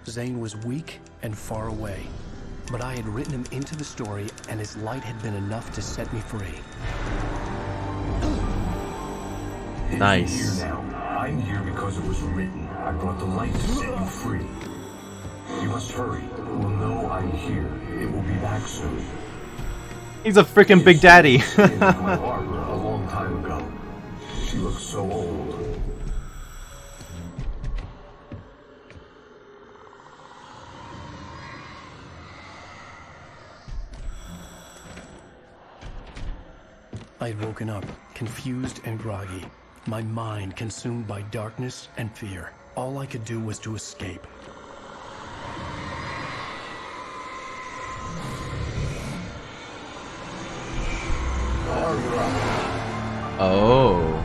Zane was weak and far away, but I had written him into the story, and his light had been enough to set me free. Nice. I'm here because as it was written. I brought the light to set you free. You must hurry. It will know I'm here. It will be back soon. He's a freaking Big Daddy. My arbor a long time ago. She looks so old. I had woken up, confused and groggy, my mind consumed by darkness and fear. All I could do was to escape. Oh.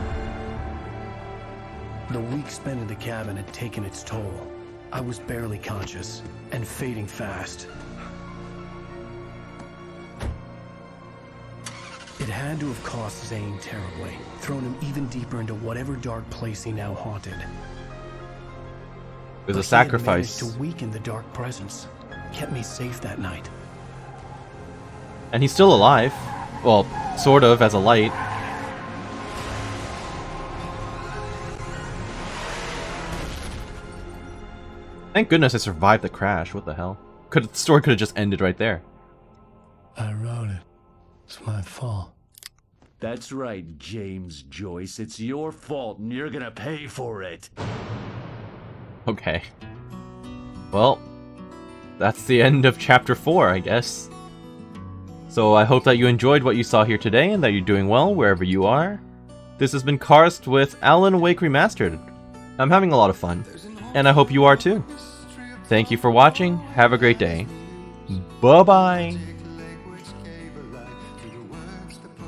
The week spent in the cabin had taken its toll. I was barely conscious and fading fast. It had to have cost Zane terribly, thrown him even deeper into whatever dark place he now haunted. It was a But he had sacrifice. managed to weaken the dark presence, kept me safe that night. And he's still alive. Well, sort of, as a light. Thank goodness I survived the crash. What the hell? The story could have just ended right there. I wrote it. It's my fault. That's right, James Joyce. It's your fault, and you're gonna pay for it. Okay. Well, that's the end of Chapter 4, I guess. So I hope that you enjoyed what you saw here today, and that you're doing well wherever you are. This has been Karst with Alan Wake Remastered. I'm having a lot of fun, and I hope you are too. Thank you for watching. Have a great day. Bye-bye.